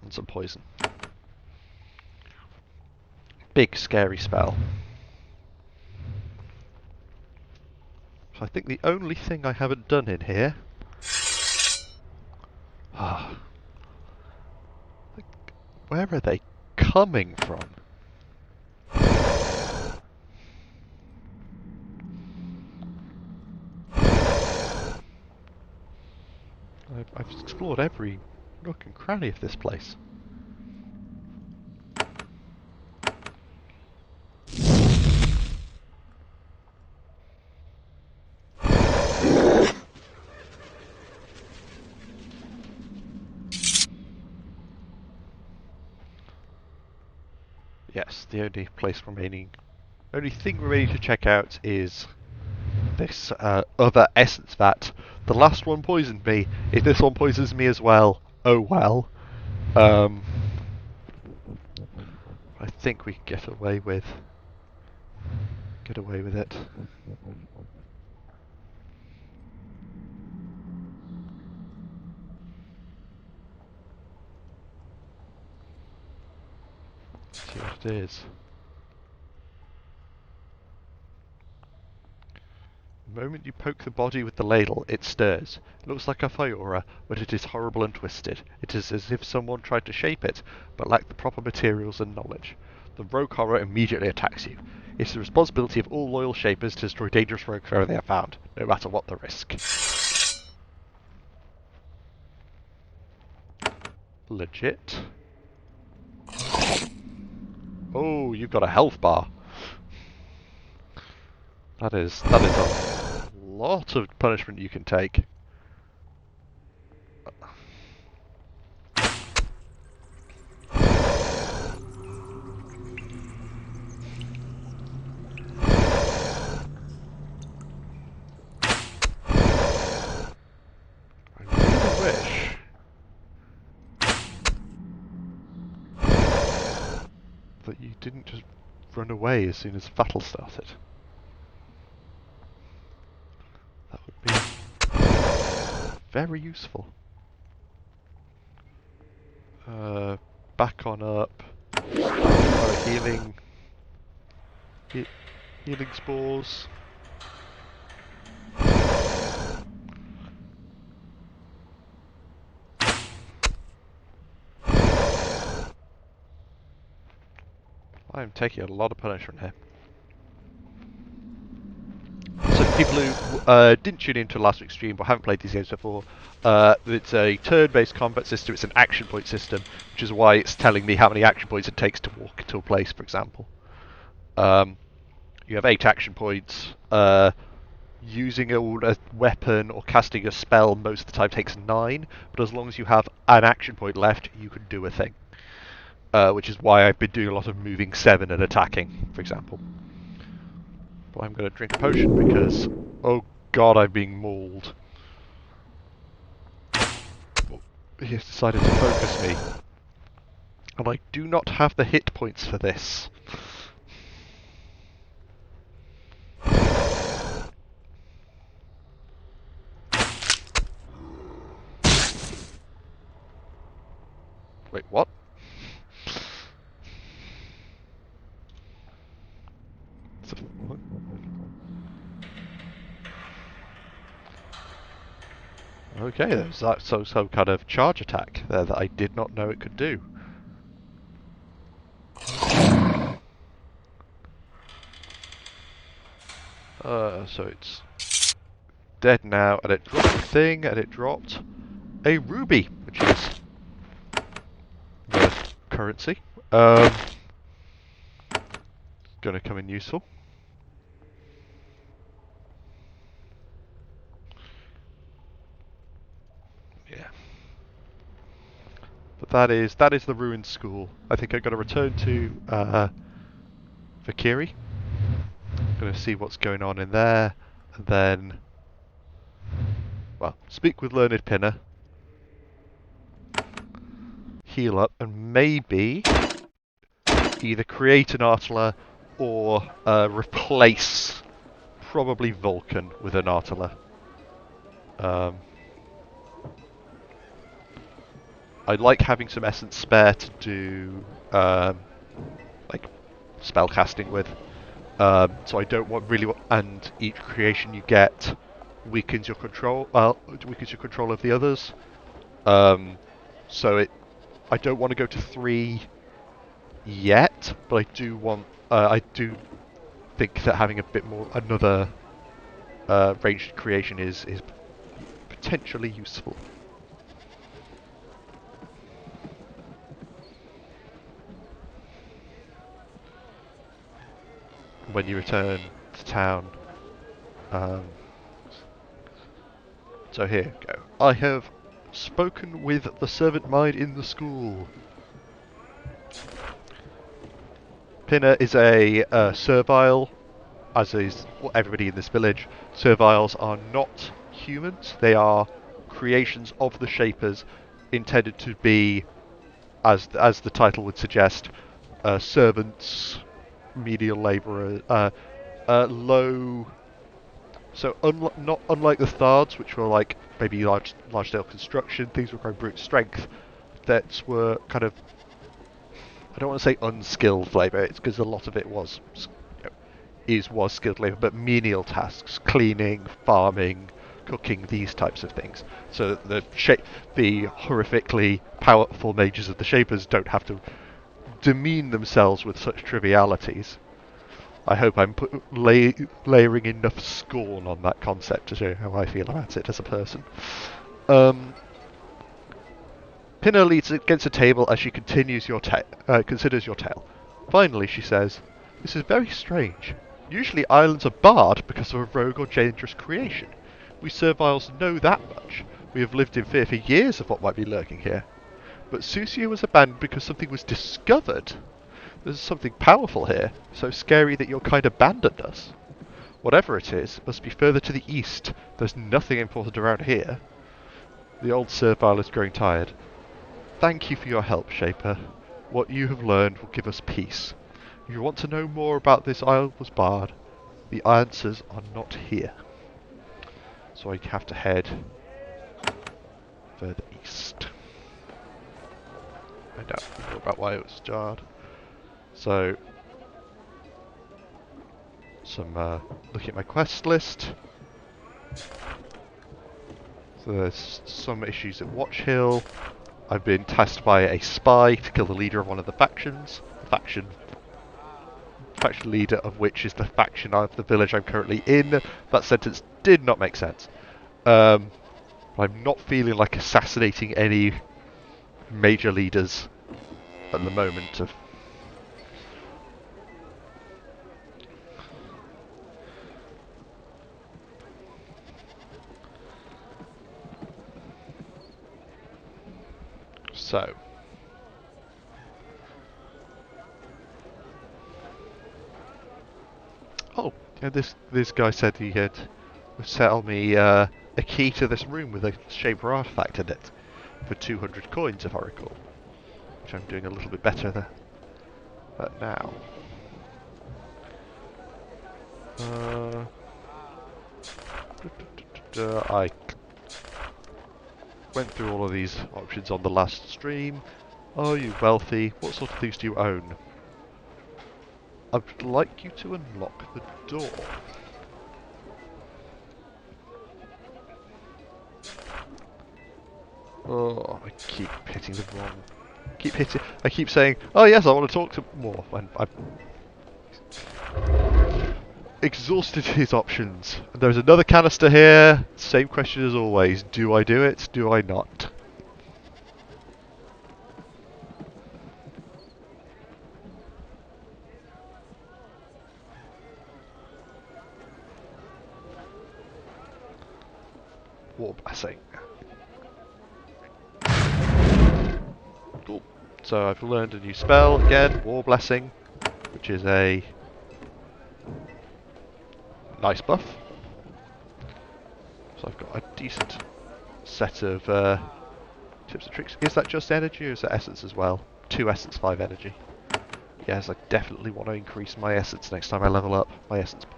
S1: and some poison. Big scary spell. So I think the only thing I haven't done in here. Where are they coming from? I've explored every nook and cranny of this place. Yes, the only thing remaining to check out is this other essence vat. The last one poisoned me. If this one poisons me as well, oh well. I think we can get away with it. Let's see what it is. The moment you poke the body with the ladle, it stirs. It looks like a Fiora, but it is horrible and twisted. It is as if someone tried to shape it, but lacked the proper materials and knowledge. The rogue horror immediately attacks you. It's the responsibility of all loyal shapers to destroy dangerous rogues wherever they are found, no matter what the risk. Legit. Oh, you've got a health bar. That is a lot of punishment you can take. That you didn't just run away as soon as battle started. That would be very useful. Back on up. Healing spores. I am taking a lot of punishment here. So for people who didn't tune into last week's stream or haven't played these games before, it's a turn-based combat system, it's an action point system, which is why it's telling me how many action points it takes to walk to a place, for example. You have 8 action points. Using a weapon or casting a spell most of the time takes 9, but as long as you have an action point left, you can do a thing. Which is why I've been doing a lot of moving 7 and attacking, for example. But I'm going to drink a potion because, oh god, I'm being mauled. He has decided to focus me. And I do not have the hit points for this. Wait, what? What? Okay, there's that some kind of charge attack there that I did not know it could do. So it's dead now, and it dropped a thing, and it dropped a ruby, which is the currency. Gonna come in useful. Yeah. But that is the ruined school. I think I'm gonna return to Vakiri. Gonna see what's going on in there, and then, well, speak with Learned Pinner, heal up, and maybe either create an Artiller or replace probably Vulcan with an Artiller. I'd like having some essence spare to do like spell casting with. So I don't want really, and each creation you get weakens your control. Weakens your control of the others. So I don't want to go to 3 yet, but I do want. I do think that having a bit more, another ranged creation is potentially useful. When you return to town. So here we go. I have spoken with the servant maid in the school. Pinner is a servile, as is everybody in this village. Serviles are not humans. They are creations of the Shapers, intended to be, as the title would suggest, servants, menial labourers, low. So not unlike the Thards, which were like maybe large scale construction, things requiring brute strength, that were kind of, I don't want to say unskilled labour, it's because a lot of it was was skilled labour, but menial tasks, cleaning, farming, cooking, these types of things. So the horrifically powerful mages of the Shapers don't have to demean themselves with such trivialities. I hope I'm layering enough scorn on that concept to show how I feel about it as a person. Pinner leans against a table as she considers your tale. Finally, she says, "This is very strange. Usually islands are barred because of a rogue or dangerous creation. We Serviles know that much. We have lived in fear for years of what might be lurking here. But Susia was abandoned because something was discovered. There's something powerful here, so scary that your kind abandoned us. Whatever it is, it must be further to the east. There's nothing important around here." The old servile is growing tired. "Thank you for your help, Shaper. What you have learned will give us peace. If you want to know more about this isle was barred, the answers are not here." So I have to head further east. Find out more about why it was jarred. So, looking at my quest list. So there's some issues at Watch Hill. I've been tasked by a spy to kill the leader of one of the factions. Faction leader of which is the faction of the village I'm currently in. That sentence did not make sense. I'm not feeling like assassinating any major leaders at the moment. So, oh, and this guy said he had sell me a key to this room with a Shaper artifact in it for 200 coins, if I recall. Which I'm doing a little bit better than that now. I went through all of these options on the last stream. Are you wealthy? What sort of things do you own? I would like you to unlock the door. Oh, I keep hitting the wrong. I keep saying, oh yes, I want to talk to more. When I've exhausted his options. And there's another canister here. Same question as always. Do I do it? Do I not? War blessing. Cool. So I've learned a new spell again, War Blessing, which is a nice buff. So I've got a decent set of tips and tricks. Is that just energy or is that essence as well? 2 essence, 5 energy. Yes, I definitely want to increase my essence next time I level up my essence pool.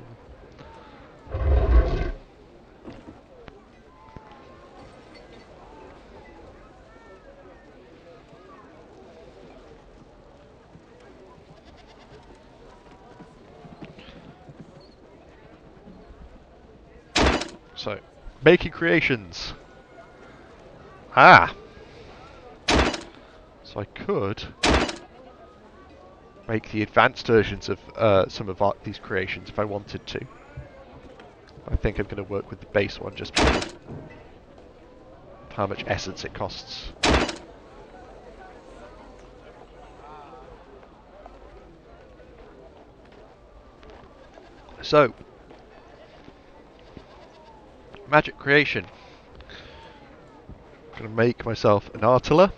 S1: So, making creations. Ah! So I could make the advanced versions of some of these creations if I wanted to. I think I'm going to work with the base one just because of how much essence it costs. So, magic creation. I'm going to make myself an Artiller.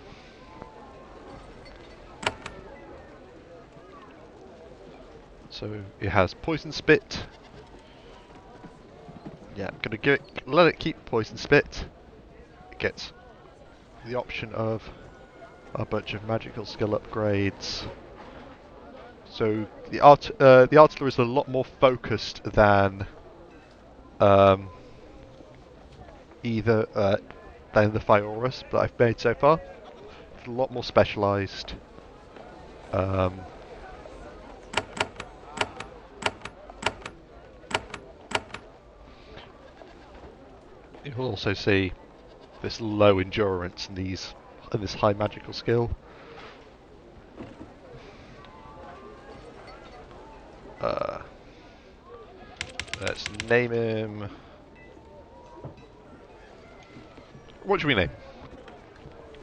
S1: So it has Poison Spit. Yeah, I'm going to let it keep Poison Spit. It gets the option of a bunch of magical skill upgrades. So the Artiller is a lot more focused than either than the Fioris that I've made so far. It's a lot more specialised. You'll also see this low endurance and this high magical skill. Let's name him. What should we name?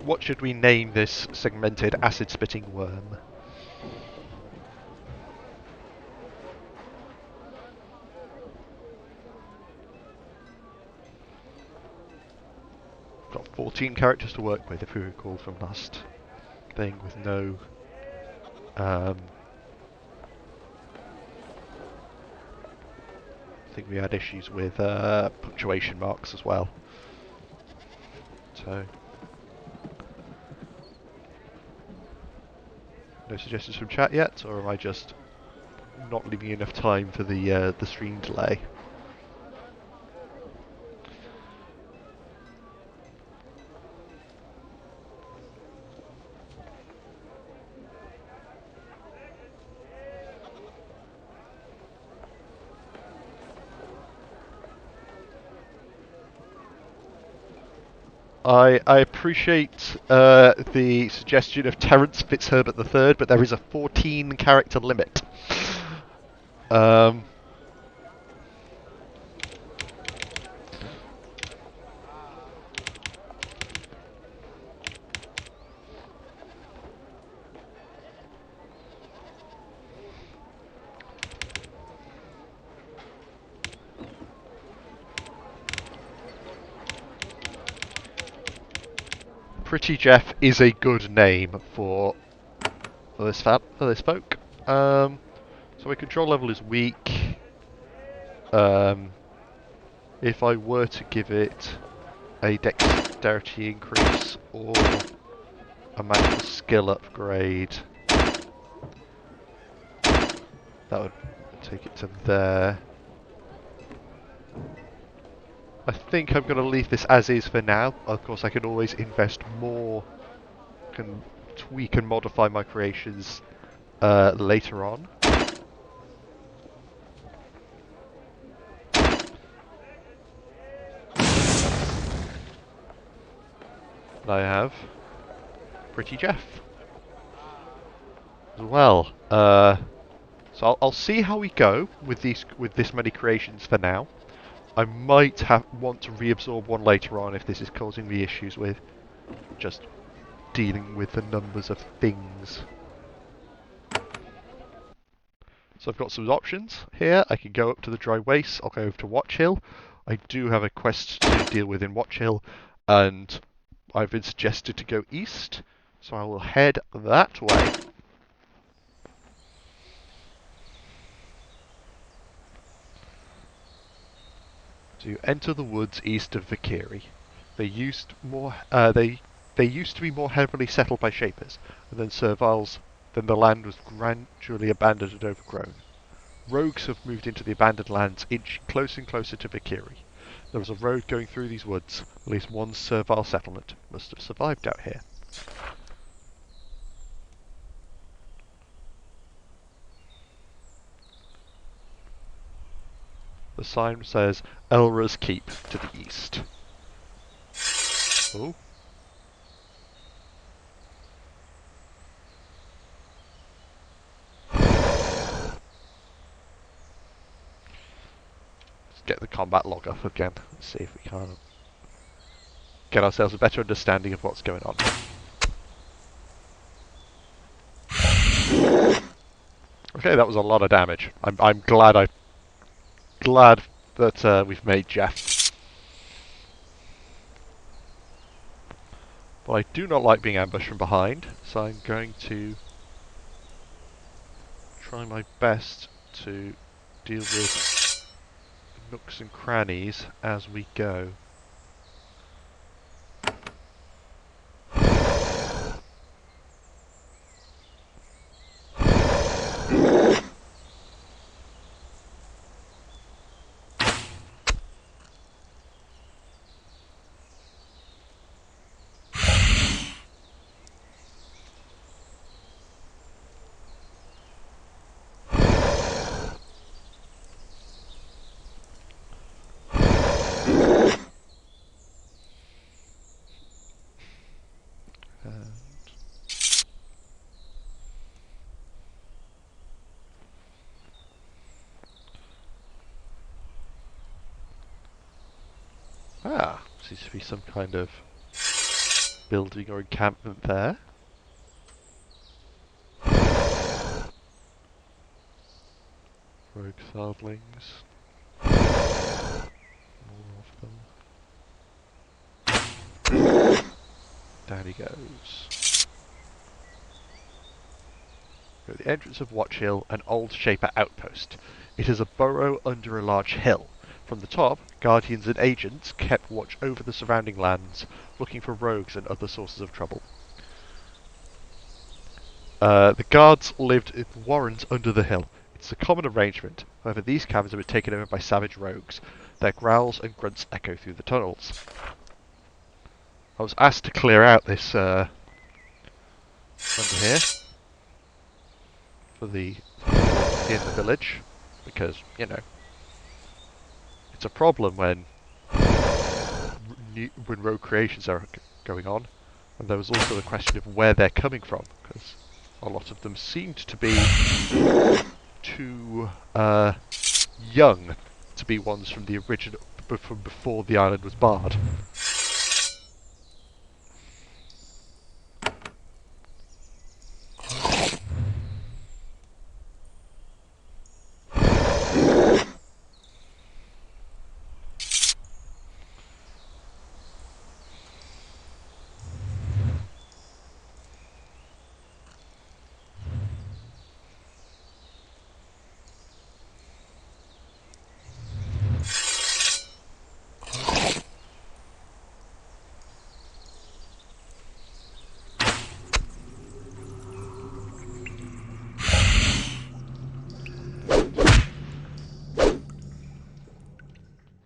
S1: What should we name this segmented acid-spitting worm? Got 14 characters to work with, if we recall from last thing, with no I think we had issues with punctuation marks as well. So, no suggestions from chat yet, or am I just not leaving enough time for the stream delay? I appreciate the suggestion of Terence Fitzherbert III, but there is a 14 character limit. Pretty Jeff is a good name for this folk. So my control level is weak. If I were to give it a dexterity increase or a magical skill upgrade, that would take it to there. I think I'm going to leave this as is for now. Of course, I can always invest more. Can tweak and modify my creations later on. And I have Pretty Jeff as well. So I'll see how we go with this many creations for now. I might want to reabsorb one later on if this is causing me issues with just dealing with the numbers of things. So I've got some options here. I can go up to the Dry Waste. I'll go over to Watch Hill. I do have a quest to deal with in Watch Hill, and I've been suggested to go east, so I will head that way. To enter the woods east of Vikiri. They used to be more heavily settled by Shapers, and then Serviles. Then the land was gradually abandoned and overgrown. Rogues have moved into the abandoned lands, inching closer and closer to Vikiri. There was a road going through these woods. At least one servile settlement must have survived out here. The sign says Elra's Keep to the east. Oh. Let's get the combat log up again. Let's see if we can get ourselves a better understanding of what's going on. Okay, that was a lot of damage. I'm glad that we've made Jeff. But I do not like being ambushed from behind, so I'm going to try my best to deal with nooks and crannies as we go. Seems to be some kind of building or encampment there. Rogue Thardlings. More of them. Down he goes. At the entrance of Watch Hill, an old Shaper outpost. It is a burrow under a large hill. From the top, guardians and agents kept watch over the surrounding lands, looking for rogues and other sources of trouble. The guards lived in warrens under the hill. It's a common arrangement. However, these caverns have been taken over by savage rogues. Their growls and grunts echo through the tunnels. I was asked to clear out this under here for the people in the village, because, you know, it's a problem when rogue creations are going on. And there was also the question of where they're coming from, because a lot of them seemed to be too young to be ones from the original, from before the island was barred.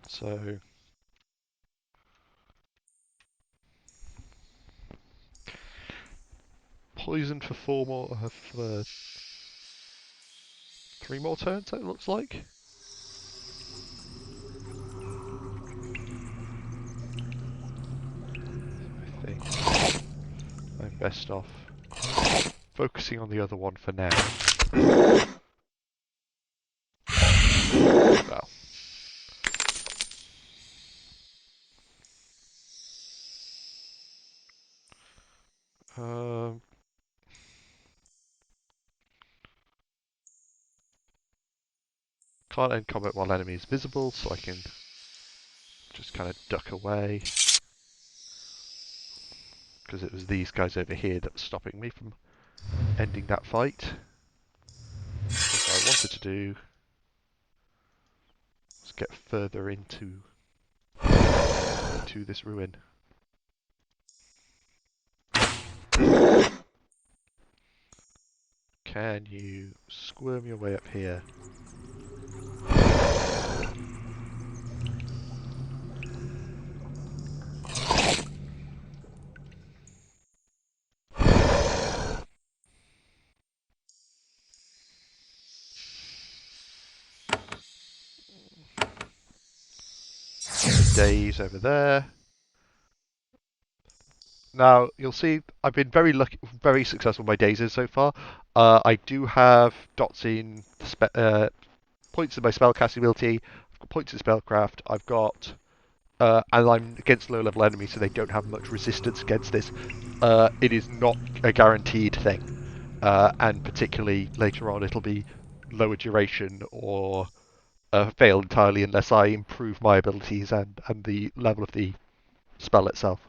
S1: So poisoned for 3 more turns, it looks like. I think I'm best off focusing on the other one for now. Well. Can't end combat while enemy is visible, so I can just kind of duck away. Because it was these guys over here that were stopping me from ending that fight. What I wanted to do was get further into this ruin. Can you squirm your way up here? Days over there. Now, you'll see I've been very lucky, very successful with my dazes so far. I do have dots in points in my spellcasting ability, I've got points in spellcraft, I've got, and I'm against low-level enemies, so they don't have much resistance against this. It is not a guaranteed thing, and particularly later on it'll be lower duration or fail entirely unless I improve my abilities and the level of the spell itself.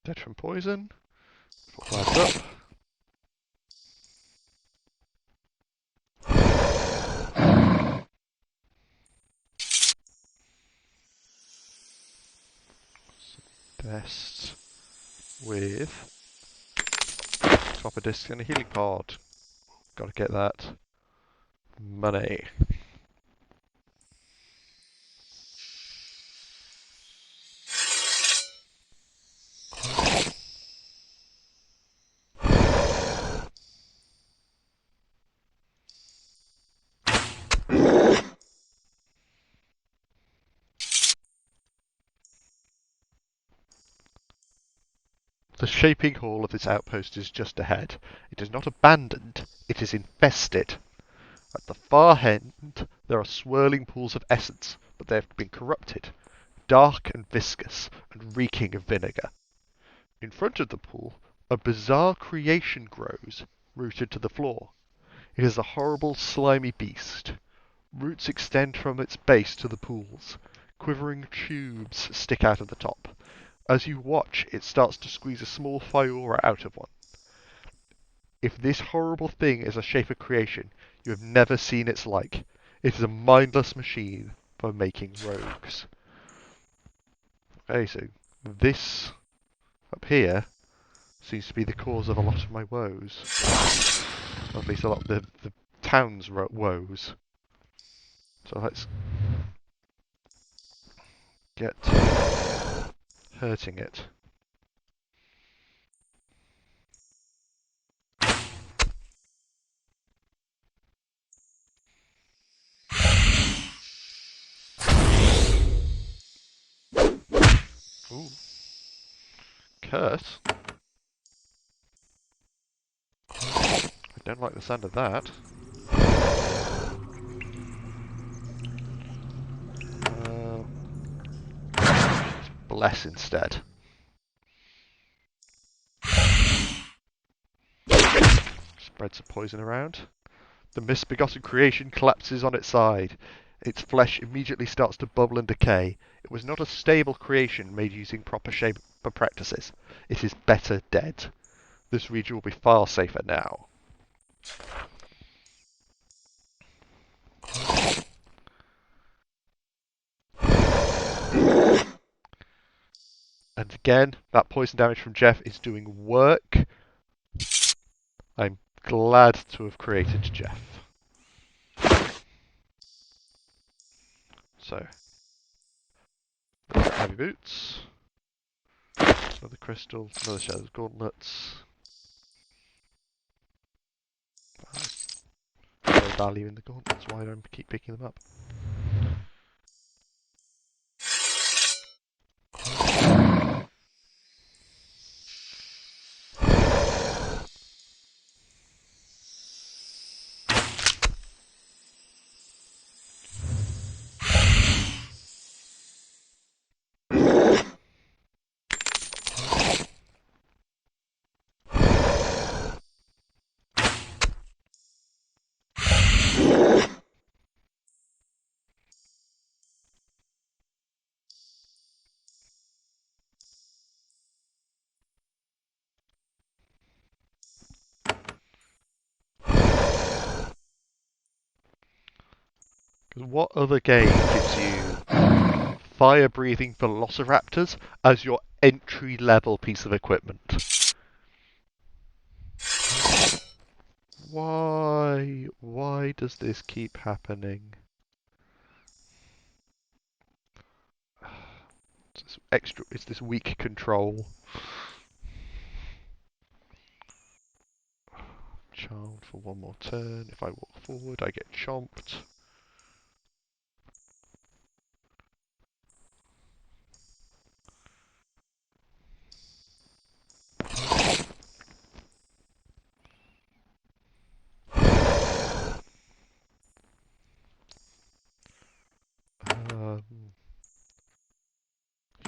S1: Dead from poison. Put lads up. Best with copper disc and a healing pod. Gotta get that money. The shaping hall of this outpost is just ahead. It is not abandoned, it is infested. At the far end, there are swirling pools of essence, but they have been corrupted, dark and viscous, and reeking of vinegar. In front of the pool, a bizarre creation grows, rooted to the floor. It is a horrible, slimy beast. Roots extend from its base to the pools. Quivering tubes stick out of the top. As you watch, it starts to squeeze a small Fiora out of one. If this horrible thing is a shape of creation, you have never seen its like. It is a mindless machine for making rogues. Okay, so this up here seems to be the cause of a lot of my woes. Or at least a lot of the town's woes. So let's get hurting it. Ooh. Curse? I don't like the sound of that. Let's bless instead. Spread some poison around. The misbegotten creation collapses on its side. Its flesh immediately starts to bubble and decay. It was not a stable creation made using proper shape practices. It is better dead. this region will be far safer now. And again, that poison damage from Jeff is doing work. I'm glad to have created Jeff. So, heavy boots, another crystal, another Shadow's gauntlets. No value in the gauntlets, why don't I keep picking them up? What other game gives you fire-breathing velociraptors as your entry-level piece of equipment? Why? Why does this keep happening? It's this weak control. Charmed for one more turn. If I walk forward, I get chomped.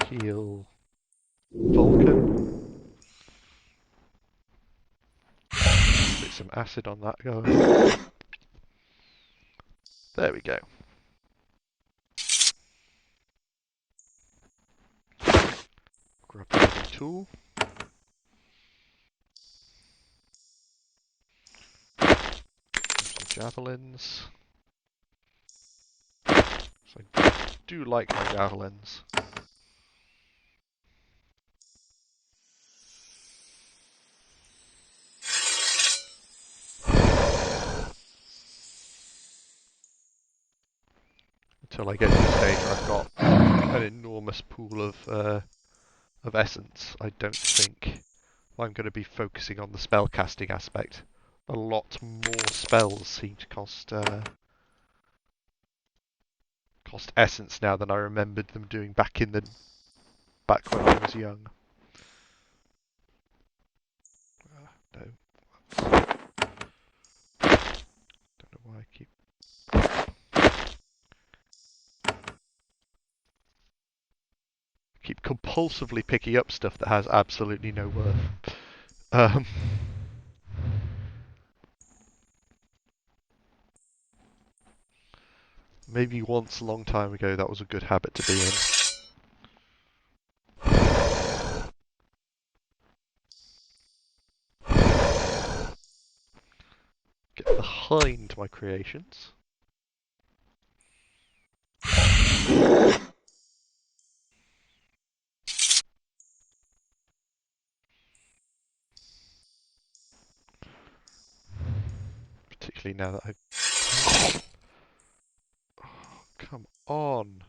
S1: Heal Vulcan. Put some acid on that guy. There we go. Grab the tool. Some javelins. So I do like my javelins. Until I get to the stage where I've got an enormous pool of essence, I don't think I'm going to be focusing on the spell casting aspect. A lot more spells seem to cost essence now than I remembered them doing back when I was young. No. Don't know why I keep compulsively picking up stuff that has absolutely no worth. Maybe once a long time ago that was a good habit to be in. Get behind my creations. Particularly now that I've... Oh, come on.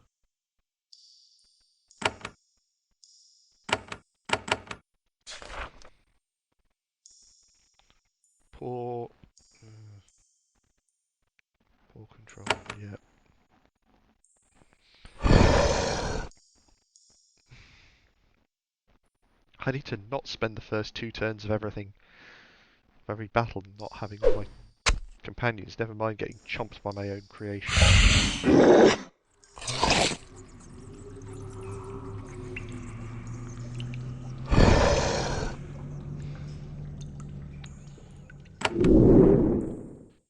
S1: Poor control, yeah. I need to not spend the first 2 turns of every battle not having all my companions, never mind getting chomped by my own creation.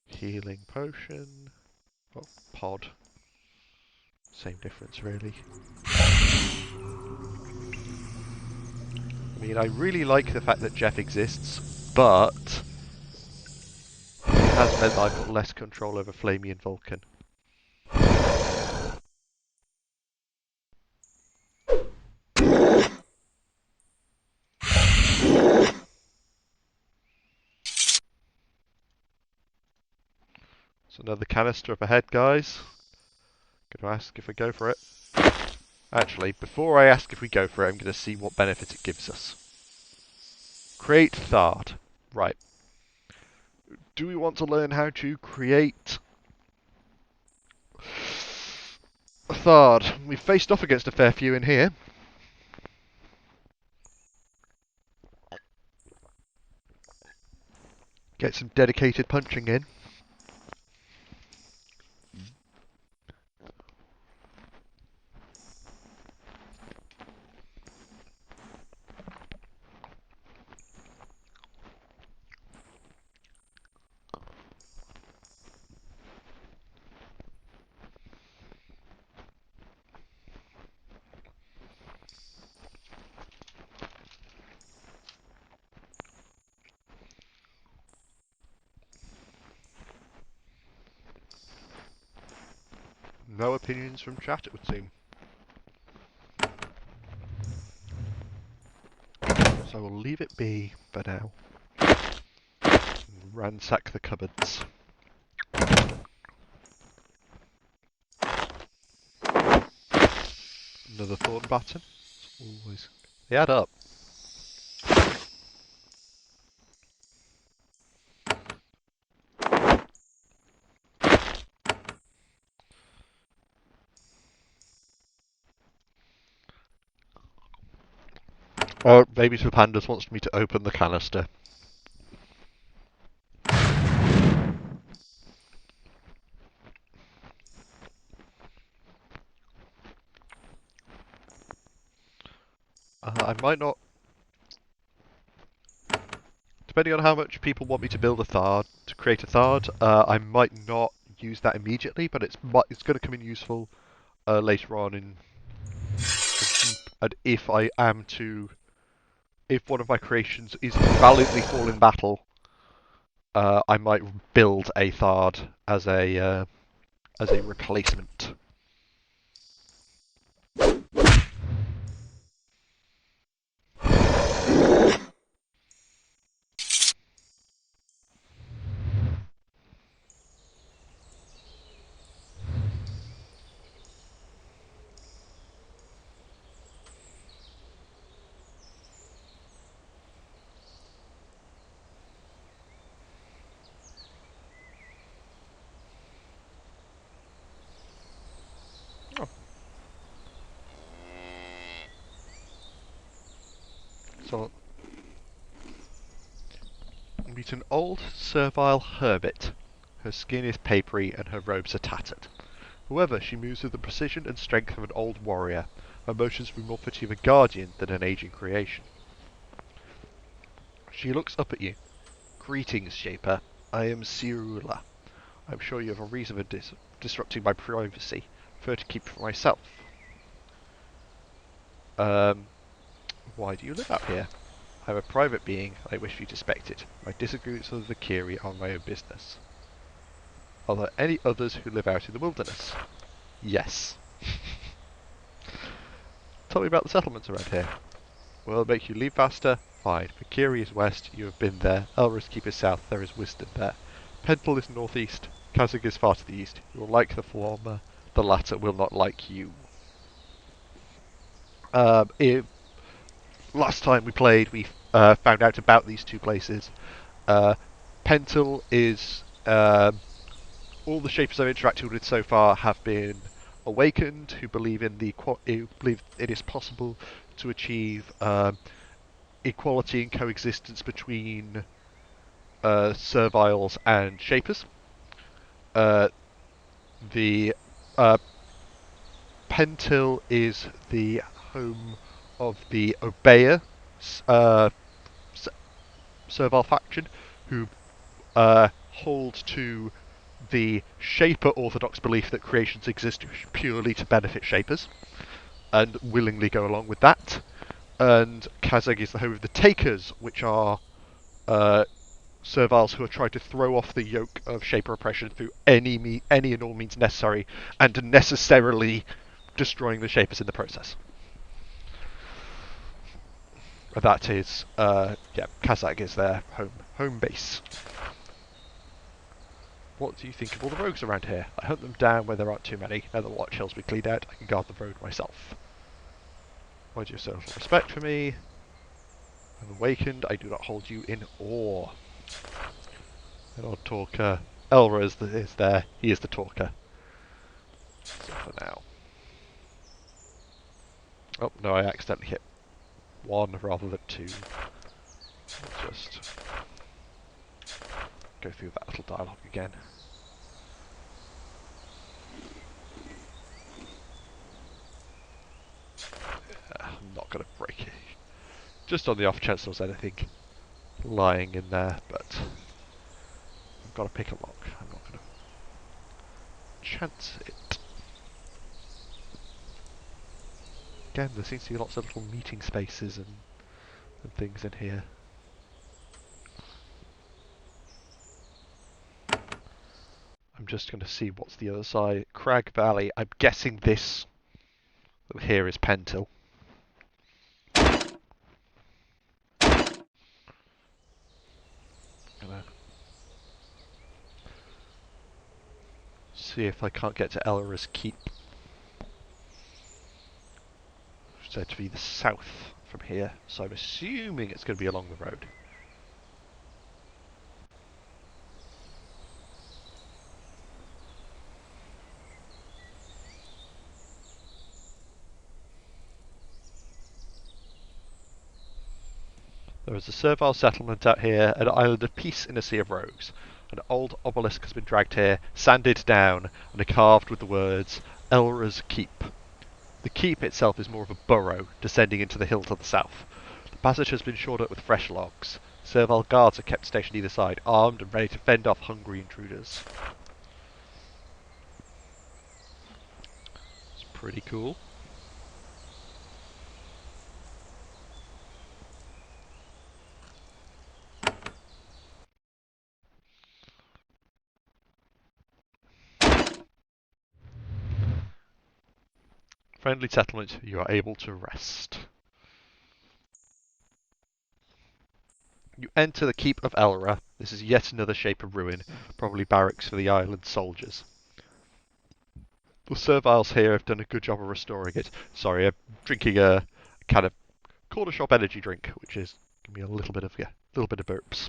S1: Healing potion. Oh, pod. Same difference, really. I mean, I really like the fact that Jeff exists. but it has meant that I've got less control over Flamey and Vulcan. So another canister up ahead, guys. Gonna ask if we go for it. Actually, before I ask if we go for it, I'm gonna see what benefit it gives us. Create Thard. Right. Do we want to learn how to create a Thard? We've faced off against a fair few in here. Get some dedicated punching in. No opinions from chat, it would seem. So we'll leave it be for now. And ransack the cupboards. Another thorn button. It's always... They add up. Oh, Babies for Pandas wants me to open the canister. I might not... Depending on how much people want me to build a Thard, to create a Thard, I might not use that immediately, but it's going to come in useful later on in... And if I am to... If one of my creations is to valiantly fall in battle, I might build a Thard as a replacement. So, meet an old, servile hermit. Her skin is papery and her robes are tattered. However, she moves with the precision and strength of an old warrior. Her motions bring more fatigue of a guardian than an aging creation. She looks up at you. Greetings, Shaper. I am Cirula. I'm sure you have a reason for disrupting my privacy. I prefer to keep it for myself. Why do you live out here? I'm a private being, I wish you to respect it. My disagreements with the Kiri are my own business. Are there any others who live out in the wilderness? Yes. Tell me about the settlements around here. Will it make you leave faster? Fine. Kiri is west, you have been there. Elrisk is south, there is wisdom there. Pental is northeast. Kazakh is far to the east. You will like the former, the latter will not like you. Last time we played, we found out about these two places. Pental is... all the Shapers I've interacted with so far have been awakened, who believe in who believe it is possible to achieve equality and coexistence between serviles and Shapers. The Pentil is the home of the Obeya servile faction, who hold to the Shaper orthodox belief that creations exist purely to benefit Shapers, and willingly go along with that. And Kazakh is the home of the Takers, which are serviles who are trying to throw off the yoke of Shaper oppression through any and all means necessary, and necessarily destroying the Shapers in the process. That is, yeah, Kazakh is their home base. What do you think of all the rogues around here? I hunt them down when there aren't too many. Now the watch hills be cleaned out, I can guard the road myself. Why do you have so little respect for me? I'm awakened, I do not hold you in awe. An odd talker. Elra is there, he is the talker. So for now. Oh, no, I accidentally hit 1 rather than 2. I'll just go through that little dialogue again. I'm not going to break it. Just on the off chance there was anything lying in there, but I've got to pick a lock. I'm not going to chance it. Again, there seems to be lots of little meeting spaces and things in here. I'm just going to see what's the other side. Crag Valley. I'm guessing this here is Pentil. Gonna see if I can't get to Elra's Keep. It's said to be the south from here, so I'm assuming it's going to be along the road. There is a servile settlement out here, an island of peace in a sea of rogues. An old obelisk has been dragged here, sanded down, and carved with the words, Elra's Keep. The keep itself is more of a burrow, descending into the hill to the south. The passage has been shored up with fresh logs. Servile guards are kept stationed either side, armed and ready to fend off hungry intruders. It's pretty cool. Friendly settlement, you are able to rest. You enter the Keep of Elra. This is yet another shape of ruin, probably barracks for the island soldiers. The serviles here have done a good job of restoring it. Sorry, I'm drinking a kind of corner shop energy drink, which is giving me a little bit of burps.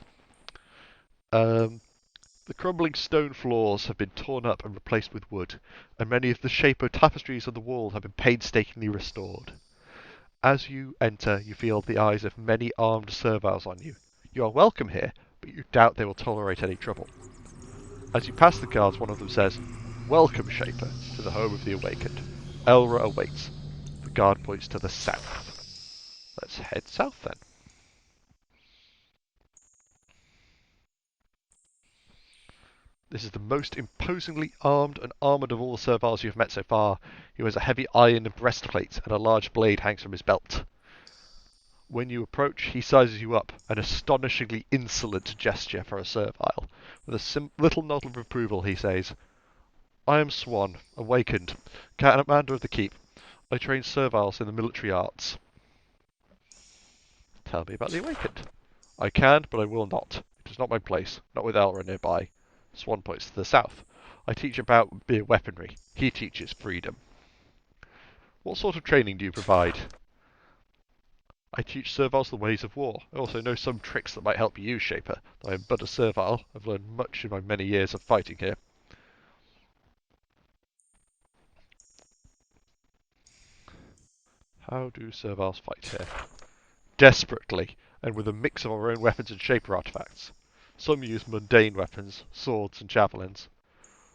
S1: The crumbling stone floors have been torn up and replaced with wood, and many of the Shapo tapestries on the wall have been painstakingly restored. As you enter, you feel the eyes of many armed serviles on you. You are welcome here, but you doubt they will tolerate any trouble. As you pass the guards, one of them says, Welcome, Shaper, to the home of the awakened. Elra awaits. The guard points to the south. Let's head south then. This is the most imposingly armed and armoured of all the serviles you have met so far. He wears a heavy iron breastplate, and a large blade hangs from his belt. When you approach, he sizes you up, an astonishingly insolent gesture for a servile. With a little nod of approval, he says, I am Swan, awakened, commander of the keep. I train serviles in the military arts. Tell me about the awakened. I can, but I will not. It is not my place, not with Elra nearby. Swan points to the south. I teach about beer weaponry. He teaches freedom. What sort of training do you provide? I teach serviles the ways of war. I also know some tricks that might help you, Shaper. Though I am but a servile, I've learned much in my many years of fighting here. How do serviles fight here? Desperately, and with a mix of our own weapons and Shaper artifacts. Some use mundane weapons, swords and javelins.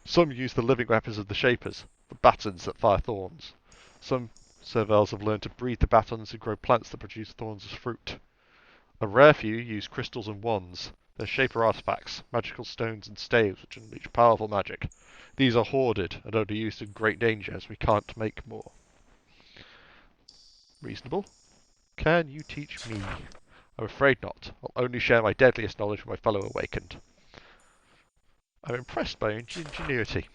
S1: Some use the living weapons of the Shapers, the batons that fire thorns. Some serviles have learned to breed the batons and grow plants that produce thorns as fruit. A rare few use crystals and wands. They're Shaper artifacts, magical stones and staves which unleash powerful magic. These are hoarded and only used in great danger, as we can't make more. Reasonable. Can you teach me? I'm afraid not. I'll only share my deadliest knowledge with my fellow awakened. I'm impressed by your ingenuity.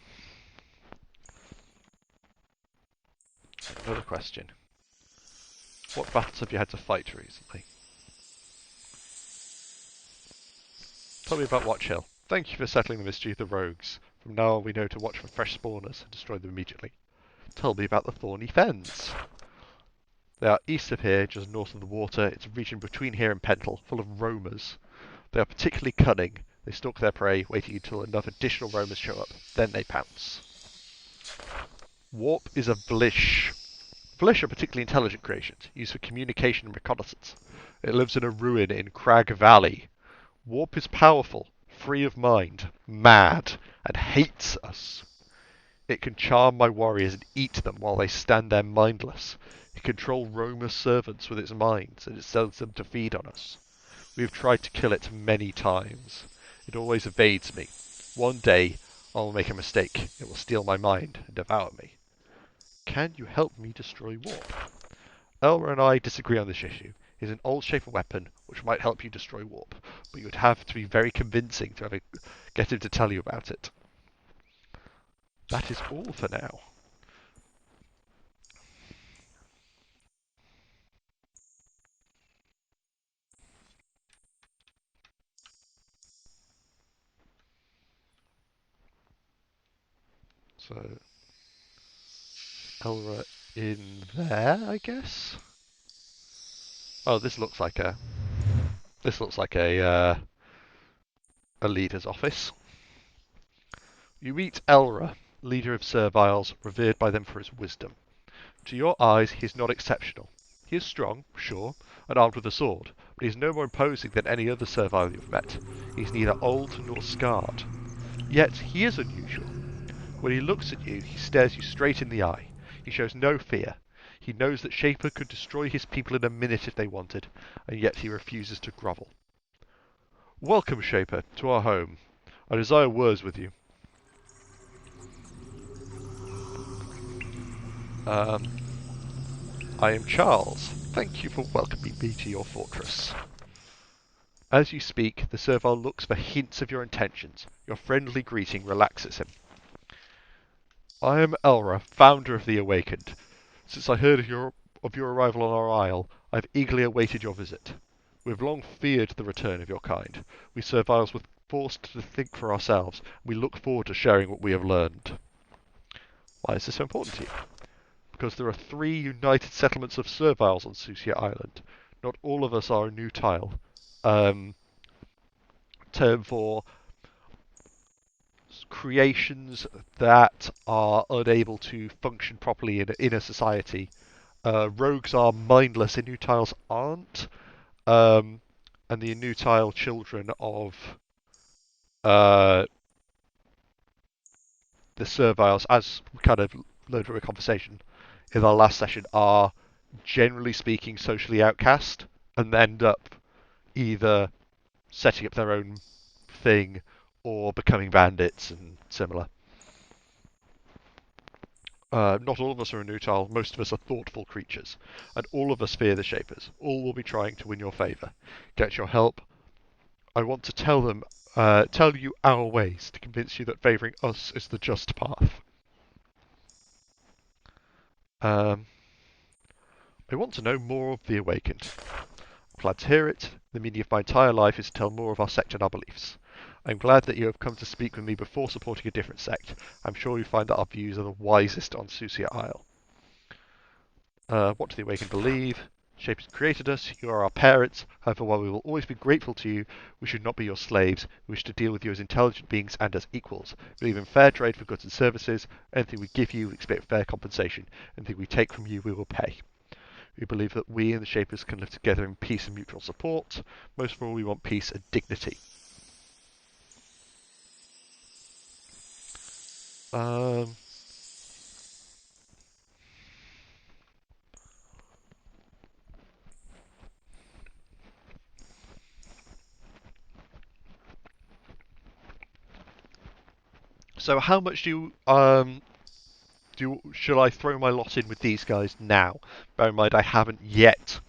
S1: Another question. What battles have you had to fight recently? Tell me about Watch Hill. Thank you for settling the mystery of the rogues. From now on we know to watch for fresh spawners and destroy them immediately. Tell me about the Thorny Fens. They are east of here, just north of the water. It's a region between here and Pentle, full of roamers. They are particularly cunning. They stalk their prey, waiting until enough additional roamers show up. Then they pounce. Warp is a Vlish. Vlish are particularly intelligent creations, used for communication and reconnaissance. It lives in a ruin in Crag Valley. Warp is powerful, free of mind, mad, and hates us. It can charm my warriors and eat them while they stand there mindless. It can control Roma's servants with its mind, and it sells them to feed on us. We have tried to kill it many times. It always evades me. One day, I will make a mistake. It will steal my mind and devour me. Can you help me destroy Warp? Elra and I disagree on this issue. It is an old shape of weapon which might help you destroy Warp, but you would have to be very convincing to get him to tell you about it. That is all for now. So, Elra in there, I guess. Oh, this looks like a leader's office. You meet Elra, leader of Serviles, revered by them for his wisdom. To your eyes, he is not exceptional. He is strong, sure, and armed with a sword, but he is no more imposing than any other Servile you've met. He is neither old nor scarred. Yet he is unusual. When he looks at you, he stares you straight in the eye. He shows no fear. He knows that Shaper could destroy his people in a minute if they wanted, and yet he refuses to grovel. Welcome, Shaper, to our home. I desire words with you. I am Charles. Thank you for welcoming me to your fortress. As you speak, the Servile looks for hints of your intentions. Your friendly greeting relaxes him. I am Elra, founder of the Awakened. Since I heard of your arrival on our isle, I have eagerly awaited your visit. We have long feared the return of your kind. We Serviles were forced to think for ourselves. We look forward to sharing what we have learned. Why is this so important to you? Because there are 3 united settlements of Serviles on Susia Island. Not all of us are a new tile. Term for creations that are unable to function properly in a society. Rogues are mindless, Inutiles aren't. And the Inutile children of the Serviles, as we kind of learned from a conversation in our last session, are generally speaking socially outcast and end up either setting up their own thing or becoming bandits and similar. Not all of us are Inutile, most of us are thoughtful creatures, and all of us fear the Shapers. All will be trying to win your favour. Get your help. I want to tell you our ways to convince you that favouring us is the just path. I want to know more of the Awakened. I'm glad to hear it. The meaning of my entire life is to tell more of our sect and our beliefs. I'm glad that you have come to speak with me before supporting a different sect. I'm sure you find that our views are the wisest on Susia Isle. What do the Awakened believe? Shapers created us, you are our parents. However, while we will always be grateful to you, we should not be your slaves. We wish to deal with you as intelligent beings and as equals. We believe in fair trade for goods and services. Anything we give you, we expect fair compensation. Anything we take from you, we will pay. We believe that we and the Shapers can live together in peace and mutual support. Most of all, we want peace and dignity. So how much shall I throw my lot in with these guys now? Bear in mind, I haven't yet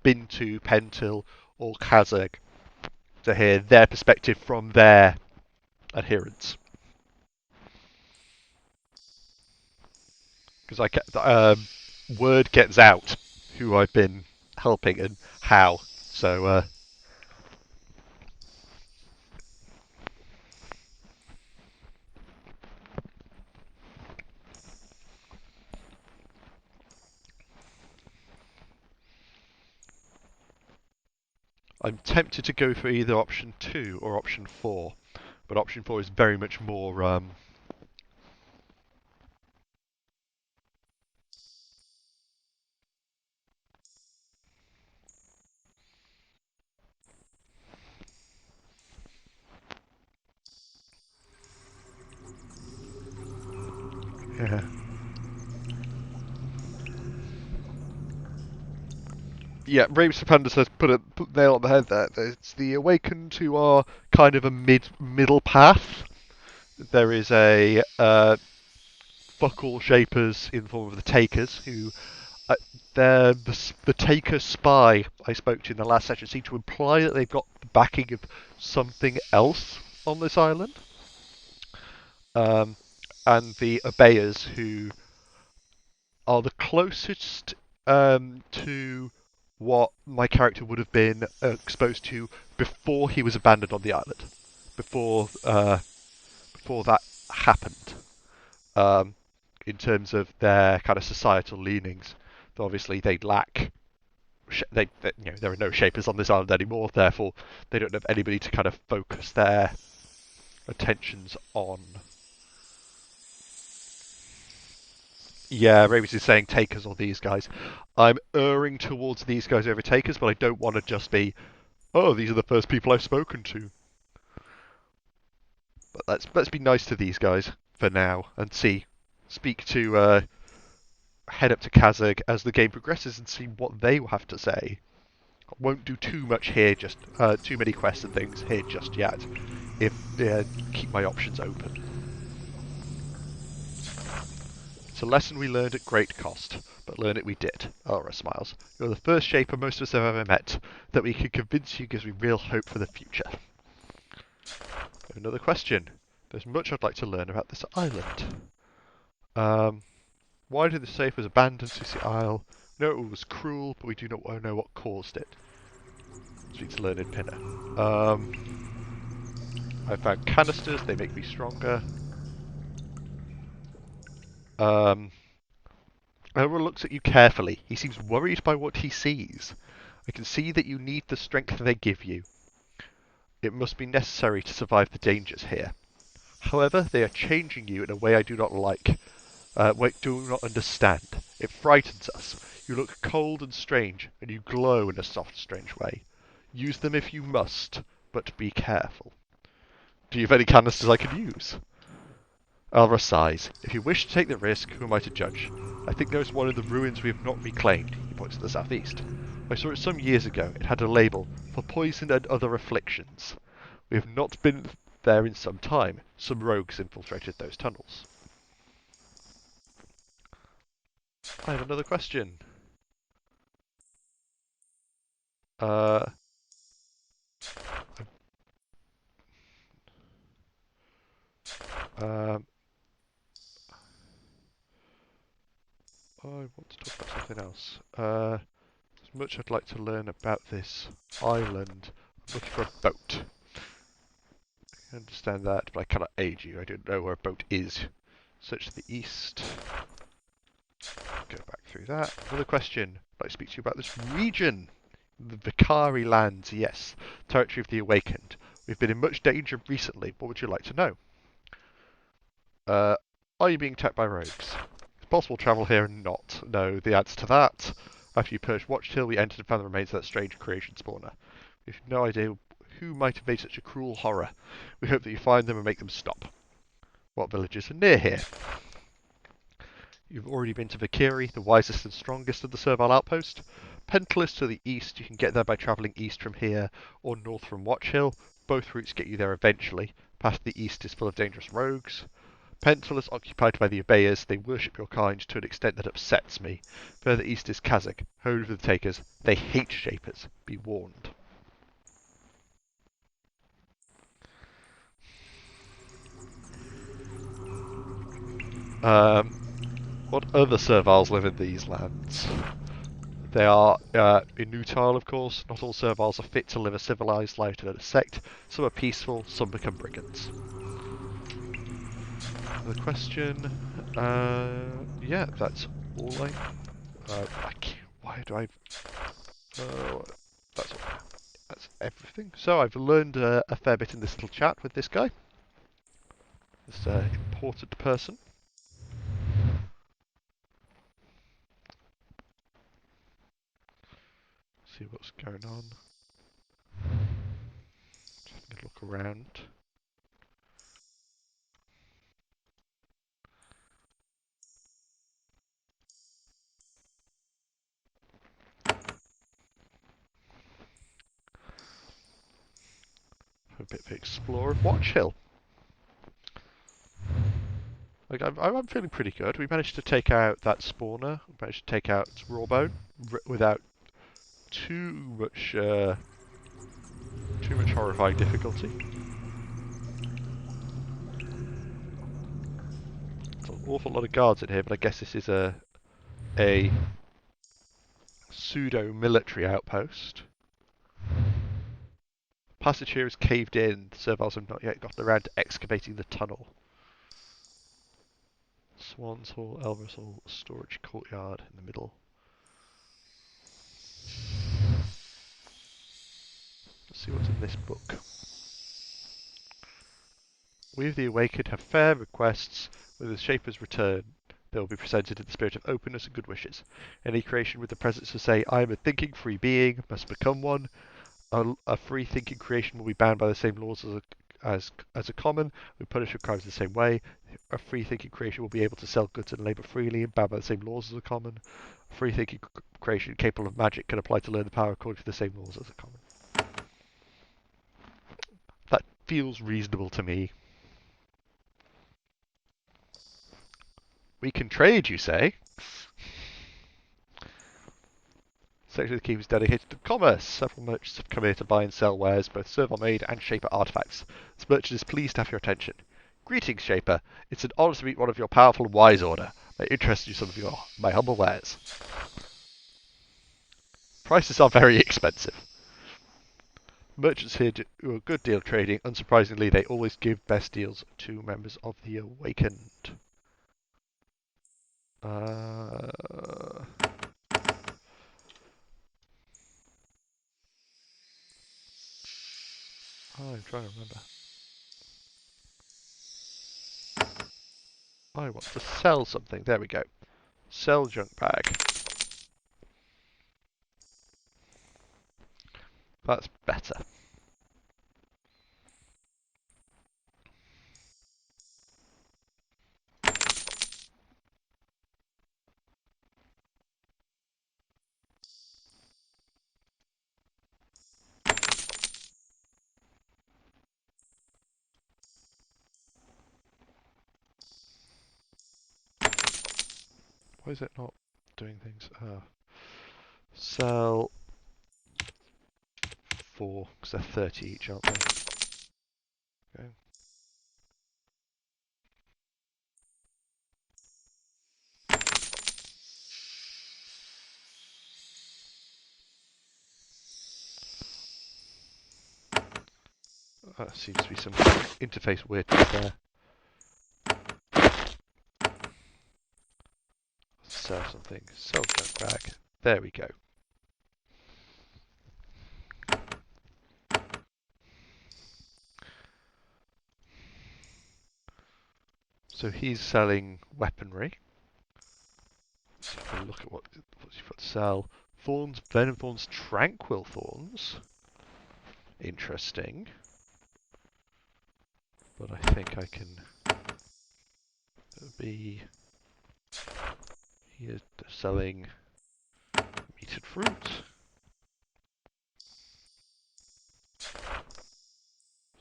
S1: been to Pentil or Kazakh to hear their perspective from their adherents. Because word gets out who I've been helping and how. So I'm tempted to go for either option 2 or option 4, but option 4 is very much more. Yeah. Yeah, Raves Stupendous has put nail on the head there. It's the Awakened who are kind of a middle path. There is a fuck all shapers in the form of the Takers who uh, they're the Taker spy I spoke to in the last session seem to imply that they've got the backing of something else on this island. Um, and the Obeyers who are the closest to what my character would have been exposed to before he was abandoned on the island, before before that happened. Um, in terms of their kind of societal leanings, obviously they lack. There are no shapers on this island anymore. Therefore, they don't have anybody to kind of focus their attentions on. Yeah, Ravis is saying takers or these guys. I'm erring towards these guys over takers, but I don't want to just be, oh, these are the first people I've spoken to. But let's be nice to these guys for now and speak to head up to Kazakh as the game progresses and see what they have to say. I won't do too much here, just too many quests and things here just yet. If keep my options open. It's a lesson we learned at great cost, but learn it we did. Aura smiles. You're the first shaper most of us have ever met. That we can convince you gives me real hope for the future. Another question. There's much I'd like to learn about this island. Why did the safe was abandoned since the isle? No, it was cruel, but we do not know what caused it. Speak to Learned Pinner. I found canisters, they make me stronger. Everyone looks at you carefully. He seems worried by what he sees. I can see that you need the strength they give you. It must be necessary to survive the dangers here. However, they are changing you in a way I do not like. Do not understand. It frightens us. You look cold and strange, and you glow in a soft, strange way. Use them if you must, but be careful. Do you have any canisters I can use? Alra sighs. If you wish to take the risk, who am I to judge? I think there is one in the ruins we have not reclaimed. He points to the southeast. I saw it some years ago. It had a label, for poison and other afflictions. We have not been there in some time. Some rogues infiltrated those tunnels. I have another question. Uh, um, I want to talk about something else. There's much I'd like to learn about this island. I'm looking for a boat. I understand that, but I cannot aid you. I don't know where a boat is. Search to the east. Go back through that. Another question. I'd like to speak to you about this region. The Vicari lands, yes. Territory of the Awakened. We've been in much danger recently. What would you like to know? Are you being attacked by rogues? It's possible to travel here and not. No, the answer to that. After you purged Watch Hill, we entered and found the remains of that strange creation spawner. We have no idea who might have made such a cruel horror. We hope that you find them and make them stop. What villages are near here? You've already been to Vikiri, the wisest and strongest of the servile outpost. Pentel is to the east. You can get there by travelling east from here or north from Watch Hill. Both routes get you there eventually. Past the east is full of dangerous rogues. Pental is occupied by the Obeyers. They worship your kind to an extent that upsets me. Further east is Kazakh, home of the Takers. They hate Shapers. Be warned. What other serviles live in these lands? They are inutile, of course. Not all serviles are fit to live a civilized life in a sect. Some are peaceful, some become brigands. The question, yeah, that's all why do I? That's all. That's everything. So I've learned a fair bit in this little chat with this guy, this important person. See what's going on. Just having a look around. A bit of explore of Watch Hill. Like, I'm feeling pretty good. We managed to take out that spawner. We managed to take out Rawbone without too much horrifying difficulty. There's an awful lot of guards in here, but I guess this is a pseudo-military outpost. Passage here is caved in. The serviles have not yet gotten around to excavating the tunnel. Swans Hall, Elvis Hall, storage courtyard in the middle. Let's see what's in this book. We of the Awakened have fair requests. With the Shaper's return, they will be presented in the spirit of openness and good wishes. Any creation with the presence to say, I am a thinking free being, must become one. A free thinking creation will be bound by the same laws as a common. We punish your crimes the same way. A free thinking creation will be able to sell goods and labour freely and bound by the same laws as a common. A free thinking creation capable of magic can apply to learn the power according to the same laws as a common. That feels reasonable to me. We can trade, you say? Section of the keep is dedicated to commerce. Several merchants have come here to buy and sell wares, both serval-made and Shaper artifacts. This merchant is pleased to have your attention. Greetings, Shaper. It's an honour to meet one of your powerful and wise order. May interest you some of my humble wares. Prices are very expensive. Merchants here do a good deal of trading. Unsurprisingly, they always give best deals to members of the Awakened. Oh, I'm trying to remember. I want to sell something. There we go. Sell junk bag. That's better. Why is it not doing things? Sell 4, because they're 30 each, aren't they? Okay. Seems to be some interface weirdness there. Sell something. Sell junk bag. There we go. So he's selling weaponry. Let's have a look at what's you've got to sell. Thorns, venom thorns, tranquil thorns. Interesting. But I think I can be here selling meated fruit.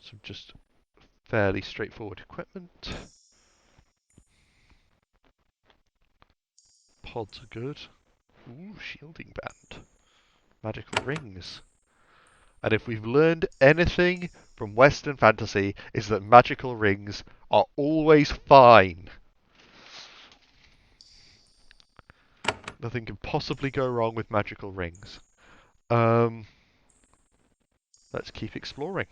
S1: Some just fairly straightforward equipment. pods are good. Ooh, shielding band. Magical rings. And if we've learned anything from Western fantasy, is that magical rings are always fine. Nothing can possibly go wrong with magical rings. Let's keep exploring.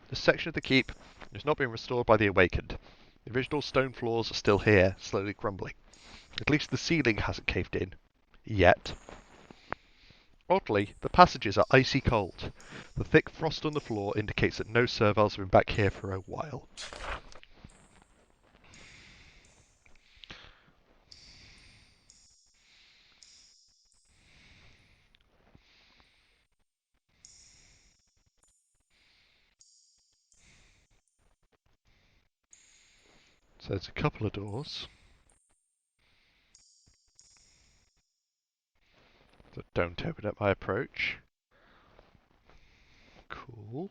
S1: This section of the keep has not been restored by the Awakened. The original stone floors are still here, slowly crumbling. At least the ceiling hasn't caved in. Yet. Oddly, the passages are icy cold. The thick frost on the floor indicates that no serviles have been back here for a while. So there's a couple of doors that don't open at my approach. Cool.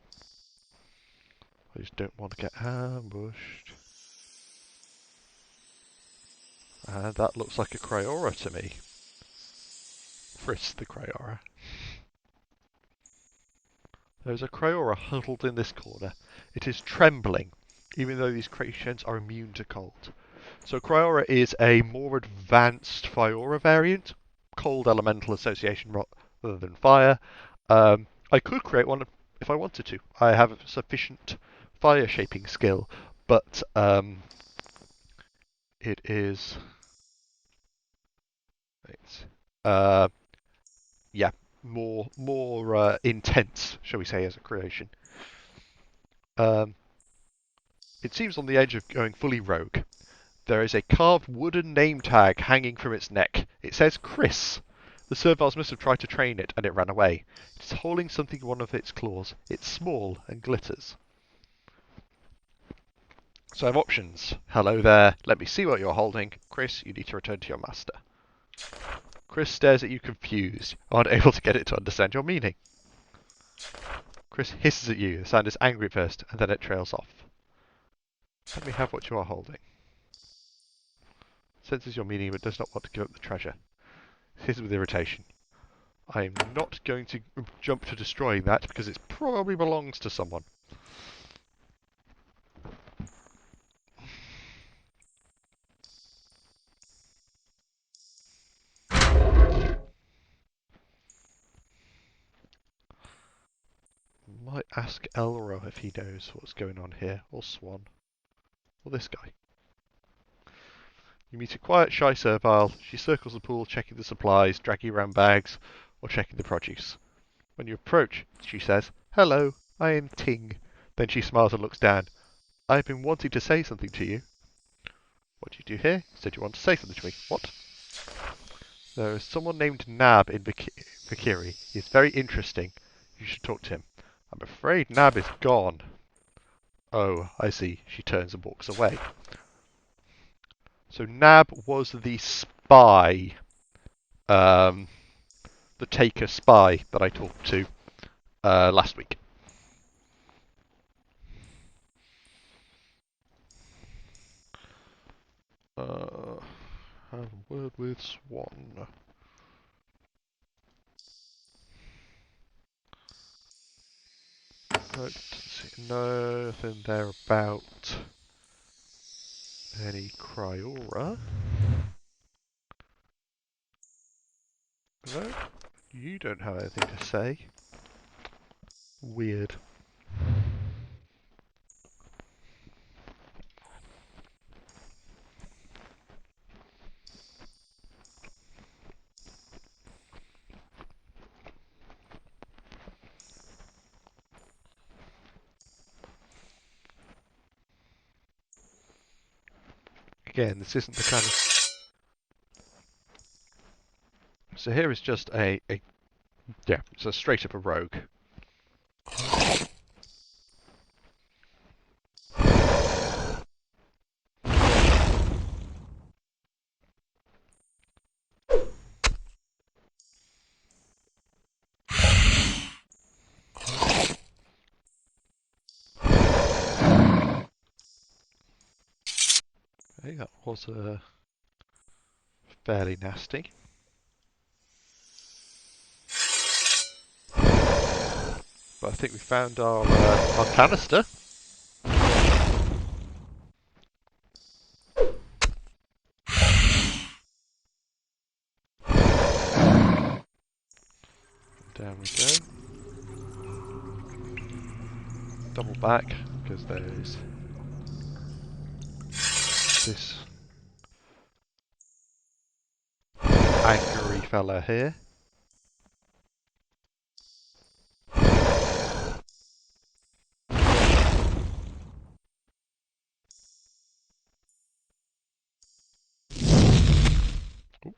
S1: I just don't want to get ambushed. And that looks like a Cryora to me. Frisk the Cryora. There's a Cryora huddled in this corner. It is trembling, even though these creatures are immune to cold. So Cryora is a more advanced Fiora variant, cold elemental association rather than fire. I could create one if I wanted to. I have sufficient fire shaping skill, but it is... yeah, more intense, shall we say, as a creation. It seems on the edge of going fully rogue. There is a carved wooden name tag hanging from its neck. It says Chris. The serviles must have tried to train it, and it ran away. It is holding something in one of its claws. It's small and glitters. So I have options. Hello there. Let me see what you're holding. Chris, you need to return to your master. Chris stares at you confused, unable to get it to understand your meaning. Chris hisses at you. The sound is angry at first, and then it trails off. Let me have what you are holding. Senses your meaning, but does not want to give up the treasure. Hisses with irritation. I am not going to jump to destroying that, because it probably belongs to someone. Might ask Elro if he knows what's going on here, or Swan, or this guy. You meet a quiet, shy servile. She circles the pool, checking the supplies, dragging around bags, or checking the produce. When you approach, she says, "Hello, I am Ting." Then she smiles and looks down. "I've been wanting to say something to you." "What do you do here?" You said you want to say something to me. "What?" "There is someone named Nab in Vakiri. He is very interesting. You should talk to him." "I'm afraid Nab is gone." "Oh, I see." She turns and walks away. So Nab was the spy, the Taker spy that I talked to last week. Have a word with Swan. Nope, see nothing there about any Cryora. No, you don't have anything to say. Weird. Again, this isn't the kind of... So here is just yeah, it's a straight up a rogue. Okay, that was fairly nasty. But I think we found our canister. Down we go. Double back, because there's this angry fella here. Ooh.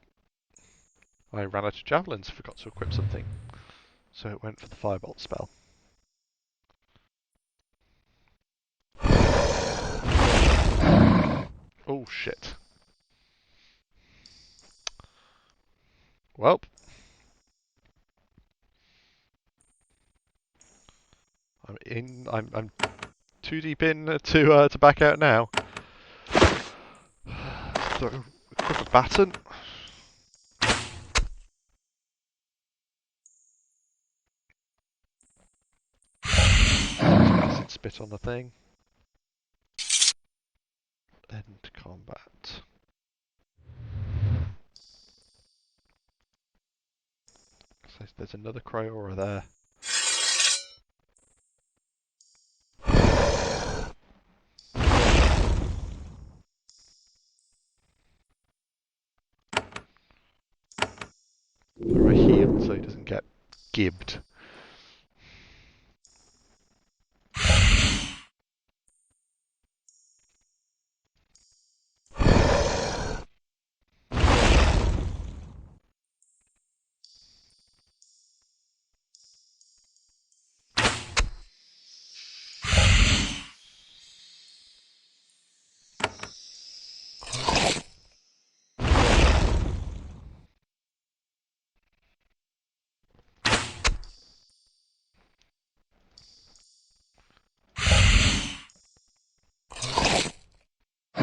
S1: I ran out of javelins, forgot to equip something. So it went for the firebolt spell. Oh shit. Well. I'm too deep in to back out now. So equip a baton. Acid spit on the thing. End combat. So there's another Cryora there. Or a heal so he doesn't get gibbed.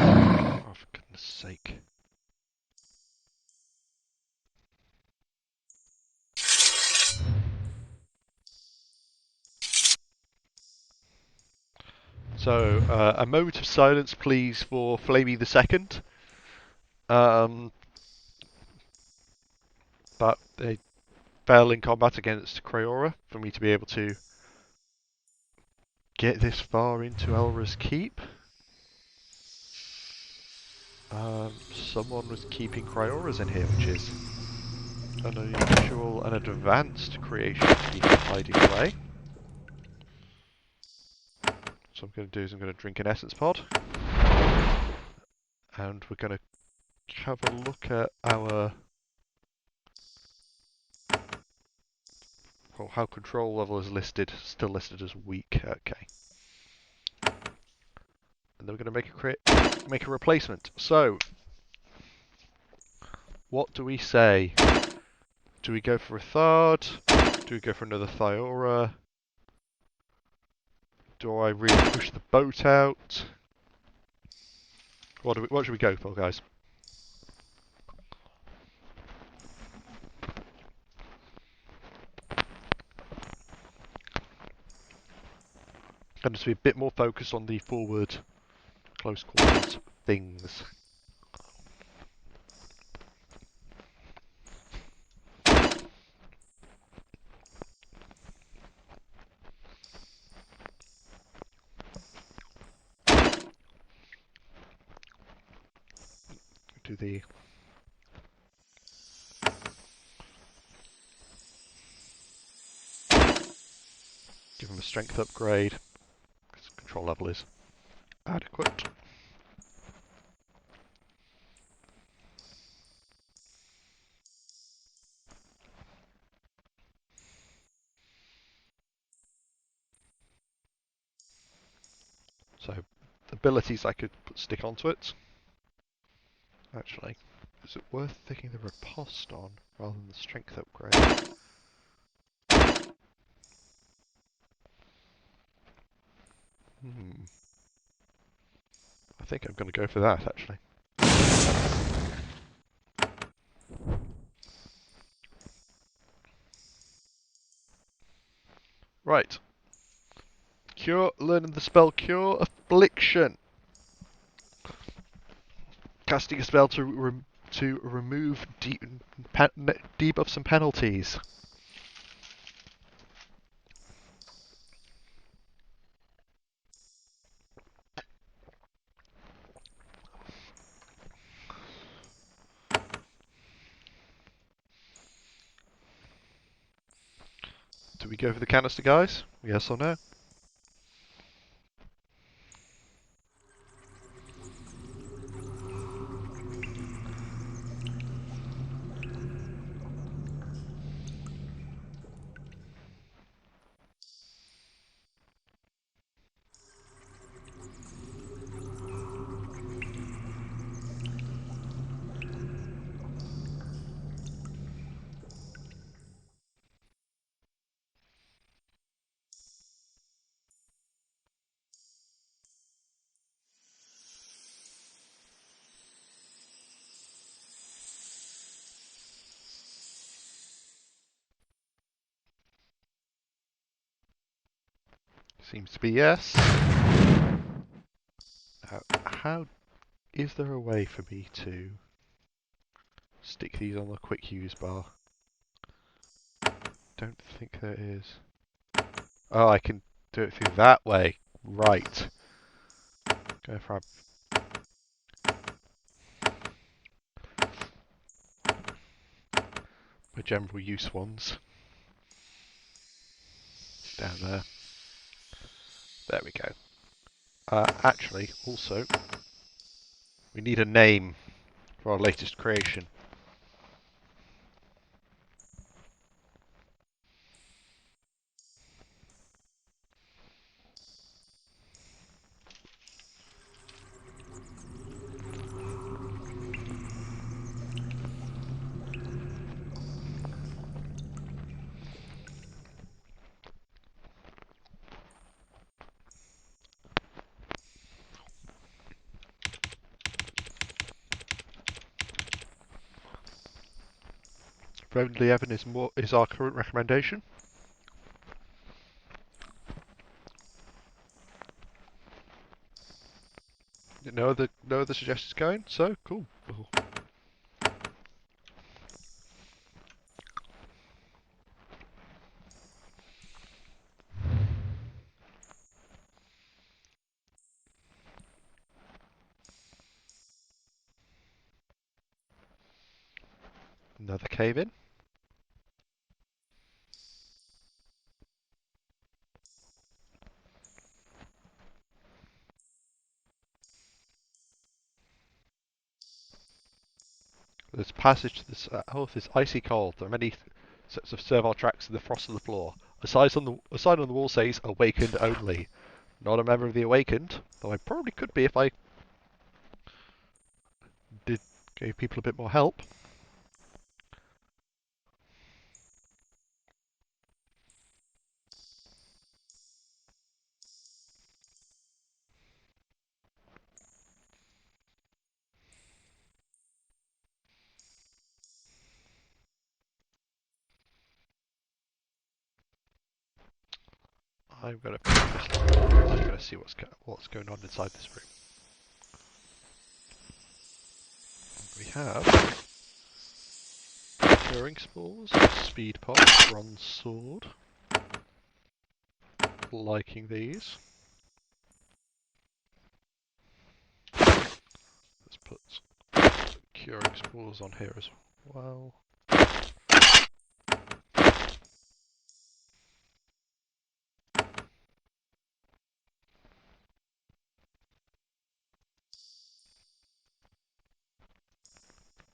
S1: Oh, for goodness sake. So, a moment of silence, please, for Flamey the Second. But they fell in combat against Cryora for me to be able to get this far into Elra's Keep. Someone was keeping Cryoras in here, which is an unusual and advanced creation to be hiding away. So I'm going to do is I'm going to drink an essence pod. And we're going to have a look at our... well, how control level is listed, still listed as weak. Okay. And then we're going to make a replacement. So, what do we say? Do we go for a Thard? Do we go for another Thyora? Do I really push the boat out? What should we go for, guys? And just be a bit more focused on the forward close quarters things. Do the give him a strength upgrade. Because control level is adequate. So, abilities I could stick onto it. Actually, is it worth taking the riposte on rather than the strength upgrade? I think I'm going to go for that, actually. Right. Cure, learning the spell Cure Affliction. Casting a spell to remove debuffs and penalties. Do we go for the canister, guys? Yes or no? Seems to be yes. How is there a way for me to stick these on the quick use bar? Don't think there is. Oh, I can do it through that way. Right. Go for my general use ones. Down there. There we go. Actually, also, we need a name for our latest creation. Friendly Evan is our current recommendation. No other suggestions going, so cool. Another cave in. There's passage to this earth is icy cold. There are many sets of servile tracks in the frost of the floor. A sign on the wall says "Awakened only." Not a member of the Awakened, though I probably could be if I did gave people a bit more help. I'm gonna see what's going on inside this room. We have curing spores, speed pot, bronze sword. Liking these. Let's put curing spores on here as well.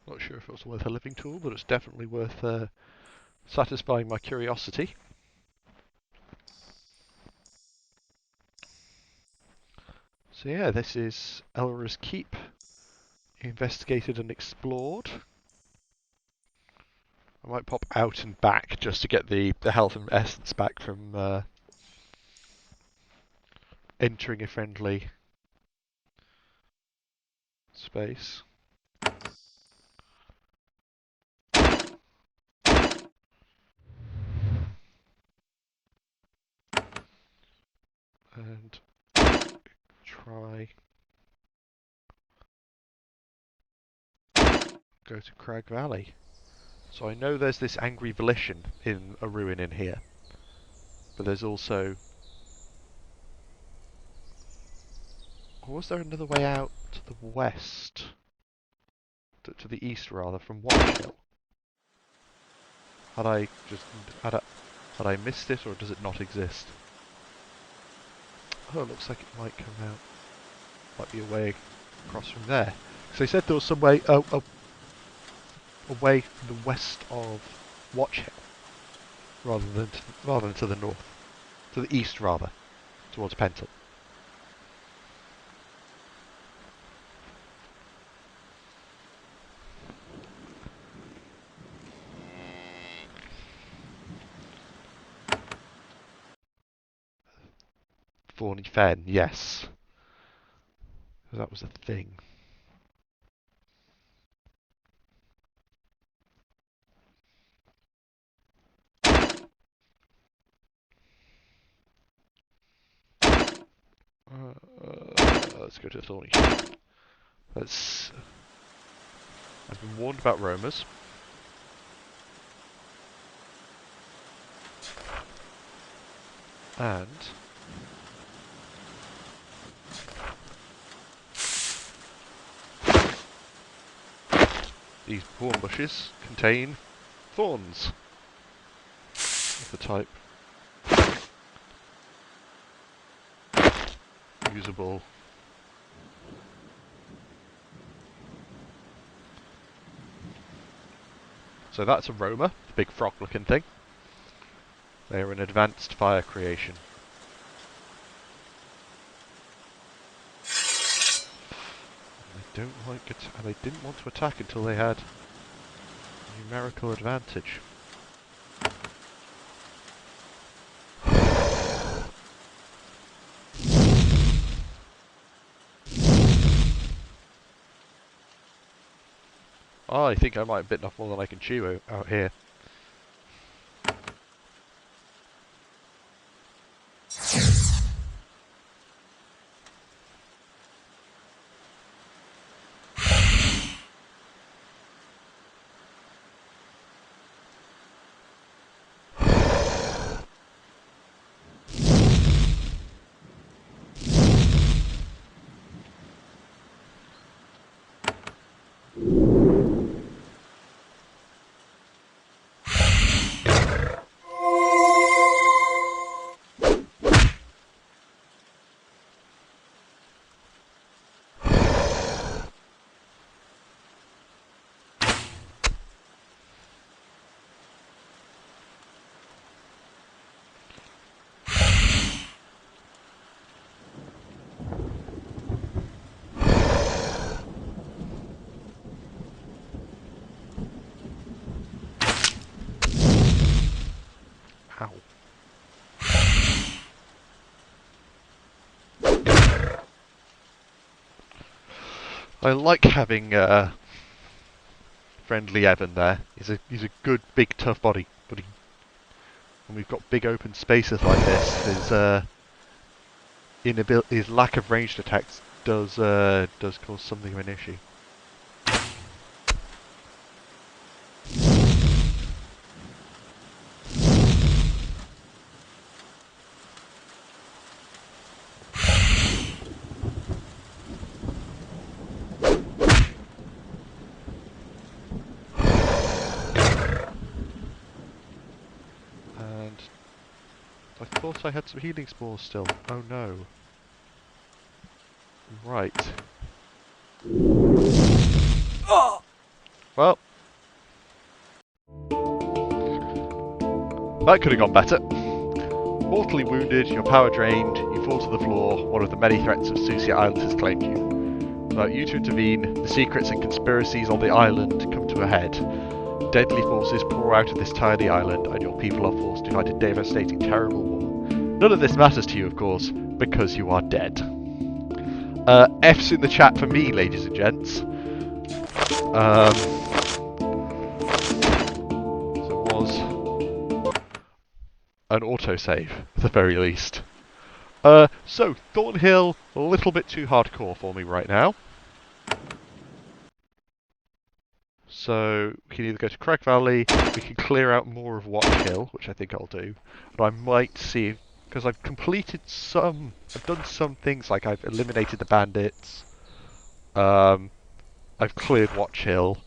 S1: Not sure if it was worth a living tool, but it's definitely worth satisfying my curiosity. So yeah, this is Elra's Keep, investigated and explored. I might pop out and back just to get the health and essence back from entering a friendly space. and try go to Crag Valley. So I know there's this angry volition in a ruin in here, but there's also... Or was there another way out to the west? To the east, rather, from Watch Hill? Had I just... Had I missed it, or does it not exist? Oh, it looks like it might come out... Might be a way across from there. So they said there was some way... away from the west of Watch Hill, rather than to the north. To the east, rather. Towards Pentle. Thorny Fen, yes. That was a thing. Let's go to Thorny. Let's... I've been warned about roamers. And... these thorn bushes contain thorns of the type usable. So that's a roamer, the big frog-looking thing. They are an advanced fire creation. They don't like it, and they didn't want to attack until they had numerical advantage. Oh, I think I might have bitten off more than I can chew out here. Ow. I like having friendly Evan there. He's a good, big, tough body. But when we've got big open spaces like this, his lack of ranged attacks does cause something of an issue. And I thought I had some healing spores still. Oh no. Right. Well, that could have gone better. Mortally wounded, your power drained, you fall to the floor, one of the many threats of Susia Island has claimed you. Without you to intervene, the secrets and conspiracies on the island come to a head. Deadly forces pour out of this tiny island, and your people are forced to fight a devastating, terrible war. None of this matters to you, of course, because you are dead. F's in the chat for me, ladies and gents. So it was an autosave, at the very least. So Thornhill, a little bit too hardcore for me right now. So we can either go to Crag Valley, we can clear out more of Watch Hill, which I think I'll do. But I might see, because I've done some things, like I've eliminated the bandits, I've cleared Watch Hill,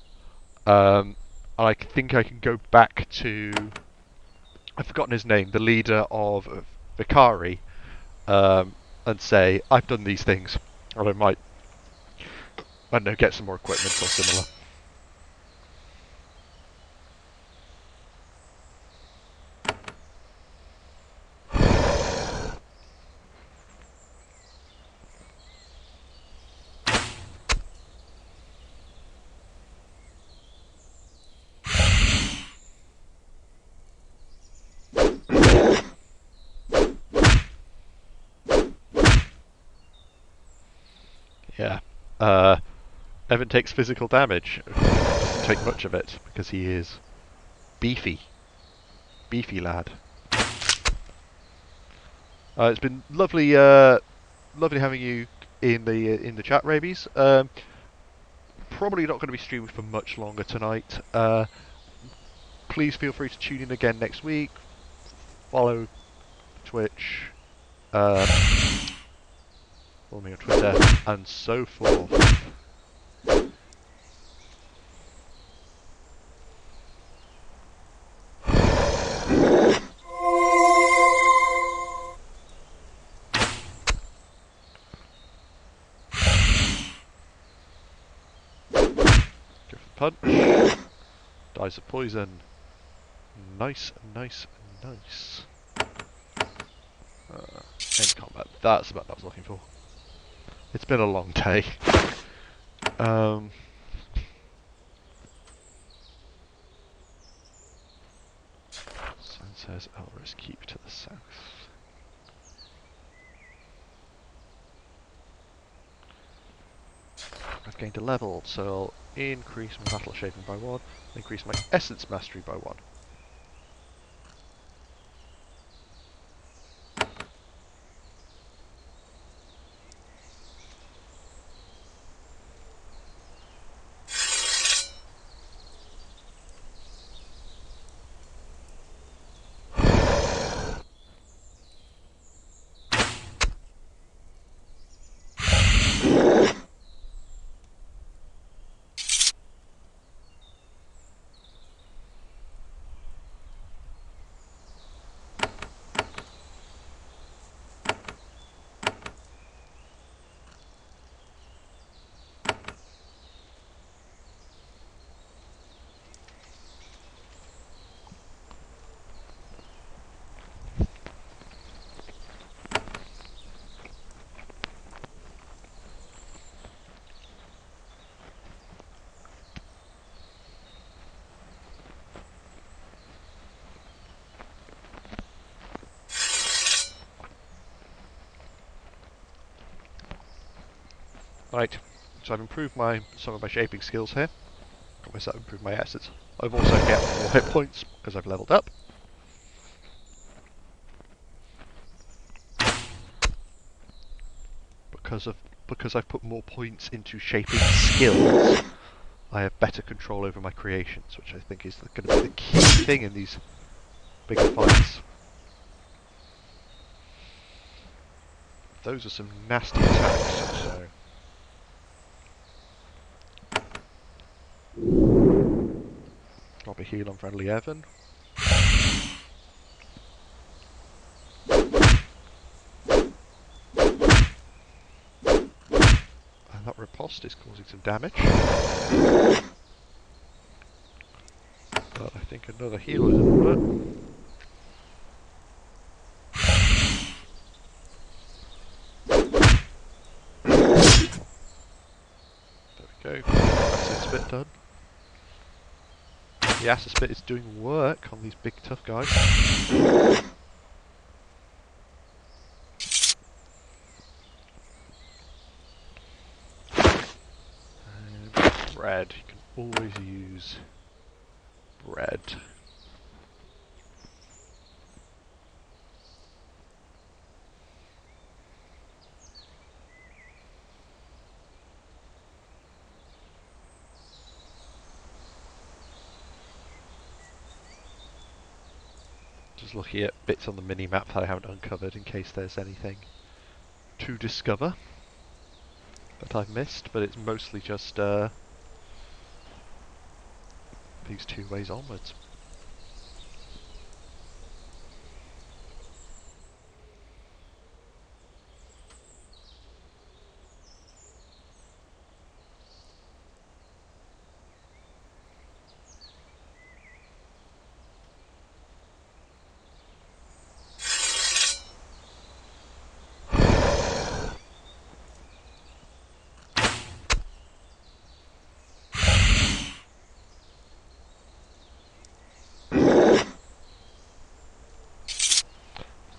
S1: and I think I can go back to, I've forgotten his name, the leader of Vicari, and say, I've done these things, and I don't know, get some more equipment or similar. Yeah. Evan takes physical damage. Doesn't take much of it, because he is beefy. Beefy lad. It's been lovely lovely having you in the chat, Rabies. Probably not going to be streaming for much longer tonight. Please feel free to tune in again next week. Follow Twitch, follow me on Twitter, and so forth. Go for the punch. Dies of poison. Nice, nice, nice. End combat. That's about what I was looking for. It's been a long day. Sun says Elris keep to the south. I've gained a level, so I'll increase my battle shaping by 1, increase my essence mastery by 1. Right, so I've improved some of my shaping skills here. Got myself improved my assets. I've also got more hit points because I've leveled up. Because I've put more points into shaping skills, I have better control over my creations, which I think is going to be the key thing in these bigger fights. Those are some nasty attacks, so... Drop a heal on friendly Evan. And that riposte is causing some damage. But I think another heal is in order. There we go. Acid spit done. The acid spit is doing work on these big tough guys. And bread. You can always use bread. just looking at bits on the mini-map that I haven't uncovered in case there's anything to discover that I've missed, but it's mostly just these two ways onwards.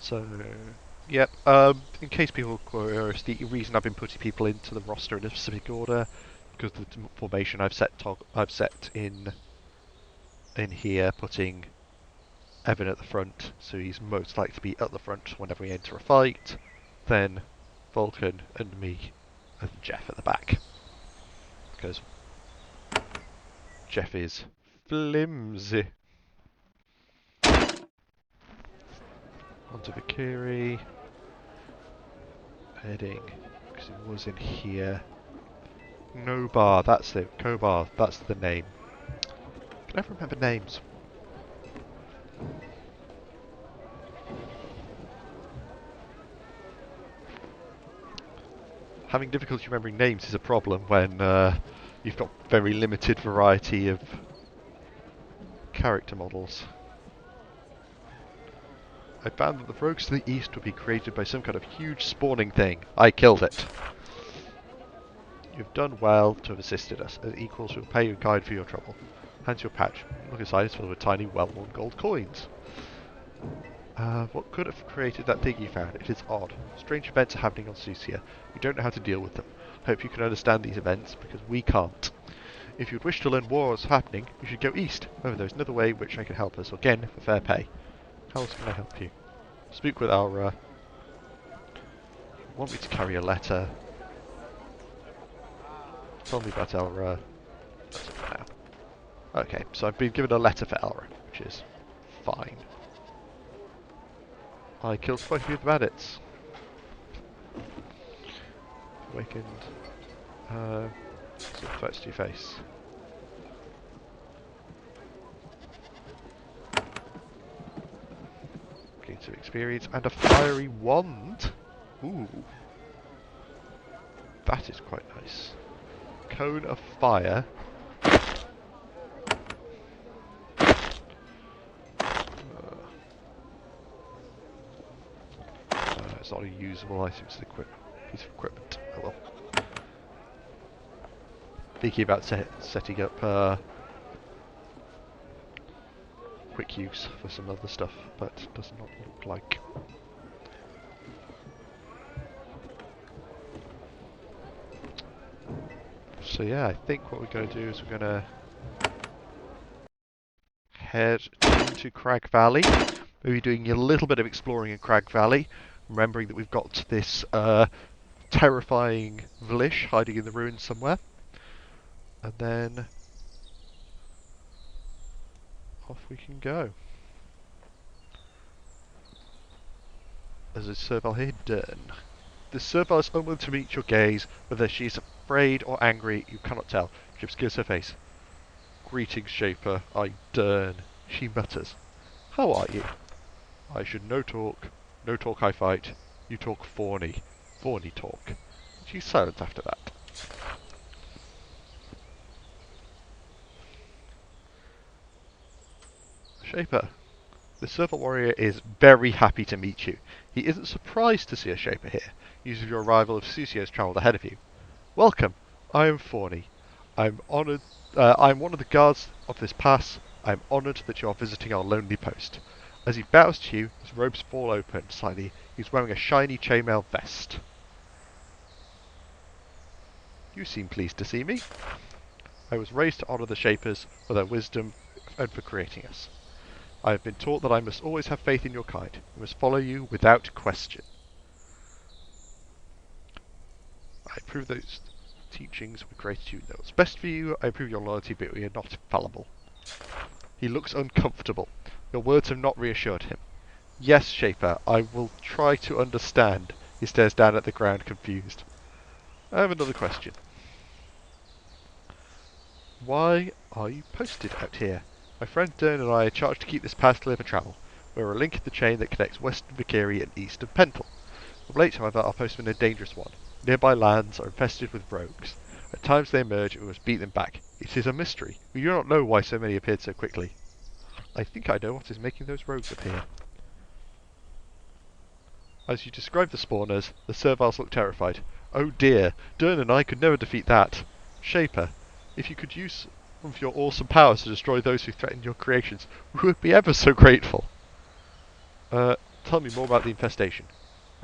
S1: So, yep, in case people are curious, the reason I've been putting people into the roster in a specific order, because the formation I've set in here, putting Evan at the front, so he's most likely to be at the front whenever we enter a fight, then Vulcan and me and Jeff at the back. Because Jeff is flimsy. Onto Valkyrie. Heading, because it was in here. No bar, that's it. Kobar, that's the name. Can I never remember names. Having difficulty remembering names is a problem when you've got very limited variety of character models. I found that the rogues to the east would be created by some kind of huge spawning thing. I killed it. You've done well to have assisted us. As equals will pay you a guide for your trouble. Hands your patch. Look inside, it's filled with tiny, well-worn gold coins. What could have created that thing you found? It is odd. Strange events are happening on Susia. We don't know how to deal with them. Hope you can understand these events, because we can't. If you'd wish to learn more what's happening, you should go east. However, there is another way which I can help us, again, for fair pay. How else can I help you? Speak with Alra. Want me to carry a letter? Tell me about Alra. That's it for now. Okay, so I've been given a letter for Alra, which is fine. I killed quite a few of the bandits. Awakened. Some threats to your face. Gain some experience and a fiery wand. Ooh. That is quite nice. Cone of fire. It's not a usable item, it's a piece of equipment. Oh well. Thinking about setting up quick use for some other stuff, but does not look like. So yeah, I think what we're going to do is we're going to head into Crag Valley. Maybe doing a little bit of exploring in Crag Valley, remembering that we've got this terrifying Vlish hiding in the ruins somewhere. And then off we can go. There's a Serval here, done. The Serval is unwilling to meet your gaze, whether she is afraid or angry, you cannot tell. She obscures her face. Greetings, Shaper, I dern. She mutters. How are you? I should no talk I fight. You talk fawny talk. She's silent after that. Shaper. The Serval warrior is very happy to meet you. He isn't surprised to see a Shaper here. News of your arrival of Susio has travelled ahead of you. Welcome. I am Fawny. I'm honoured. I am one of the guards of this pass. I am honoured that you are visiting our lonely post. As he bows to you, his robes fall open slightly. He's wearing a shiny chainmail vest. You seem pleased to see me. I was raised to honour the Shapers for their wisdom and for creating us. I have been taught that I must always have faith in your kind. I must follow you without question. I approve those teachings with gratitude. Know what's best for you. I approve your loyalty, but we are not infallible. He looks uncomfortable. Your words have not reassured him. Yes, Shaper, I will try to understand. He stares down at the ground, confused. I have another question. Why are you posted out here? My friend Dern and I are charged to keep this path clear for travel. We're a link in the chain that connects western Vikiri and east of Pentel. Of late, however, our post has been a dangerous one. Nearby lands are infested with rogues. At times they emerge and we must beat them back. It is a mystery. We do not know why so many appeared so quickly. I think I know what is making those rogues appear. As you describe the spawners, the serviles look terrified. Oh dear, Dern and I could never defeat that. Shaper, if you could use some of your awesome powers to destroy those who threaten your creations, we would be ever so grateful. Tell me more about the infestation.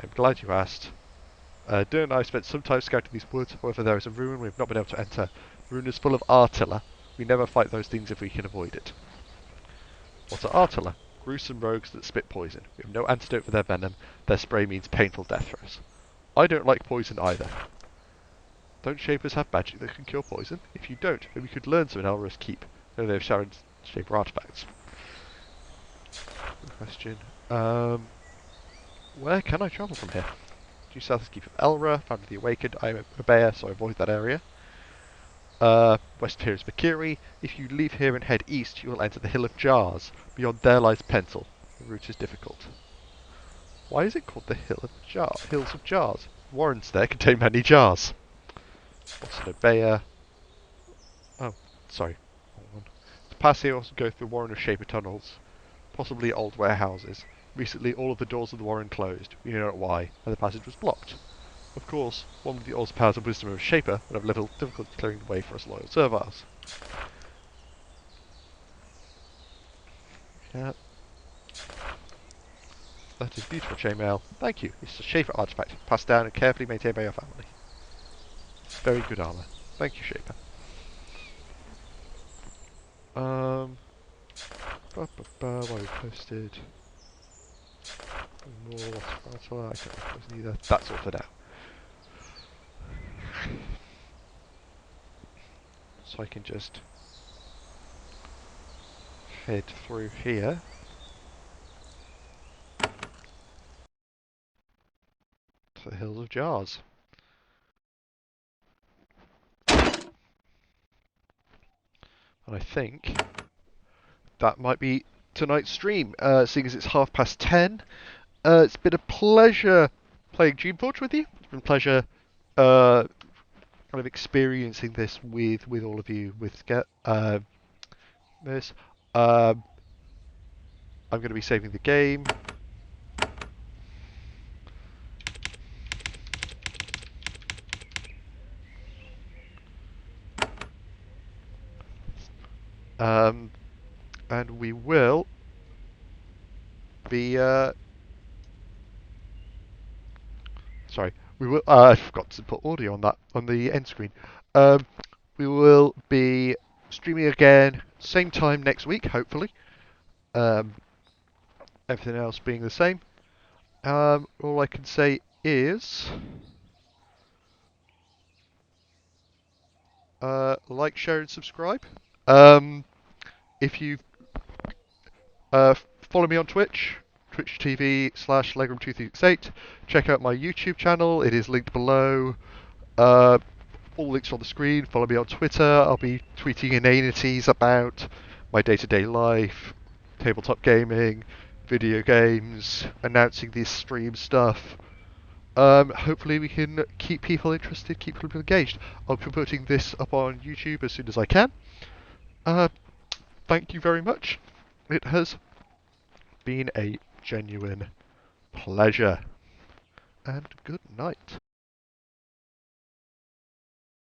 S1: I'm glad you asked. Dern and I spent some time scouting these woods, however there is a ruin we have not been able to enter. The ruin is full of Artilla. We never fight those things if we can avoid it. What are Artilla? Gruesome rogues that spit poison. We have no antidote for their venom. Their spray means painful death for us. I don't like poison either. Don't Shapers have magic that can cure poison? If you don't, then we could learn some in Elra's Keep. No, they have Sharon Shaper artifacts. Good question. Where can I travel from here? Due south is Keep of Elra, found with the Awakened. I am a bear, so I avoid that area. West of here is Bakiri. If you leave here and head east, you will enter the Hill of Jars. Beyond there lies Pentel. The route is difficult. Why is it called the Hills of Jars? Warrens there contain many jars. What's an Obeya? Oh, sorry. To pass here, also go through the Warren of Shaper tunnels, possibly old warehouses. Recently, all of the doors of the Warren closed. We don't know why, and the passage was blocked. Of course, one with the awesome powers and wisdom of Shaper would have little difficulty clearing the way for us loyal serviles. Yeah. That is beautiful chainmail. Thank you. It's a Shaper artifact, passed down and carefully maintained by your family. Very good armour. Thank you, Shaper. While we posted more lost I can't post neither. That's all for now. So I can just head through here. To the Hills of Jars. And I think that might be tonight's stream, seeing as it's 10:30. It's been a pleasure playing Geneforge with you. It's been a pleasure kind of experiencing this with all of you with this. I'm going to be saving the game. And we will be sorry, we will. I forgot to put audio on that on the end screen. We will be streaming again, same time next week, hopefully. Everything else being the same. All I can say is like, share, and subscribe. If you follow me on Twitch, Twitch TV/Legroom2368. Check out my YouTube channel. It is linked below. All links are on the screen. Follow me on Twitter. I'll be tweeting inanities about my day-to-day life, tabletop gaming, video games, announcing this stream stuff. Hopefully we can keep people interested, keep people engaged. I'll be putting this up on YouTube as soon as I can. Thank you very much. It has been a genuine pleasure. And good night.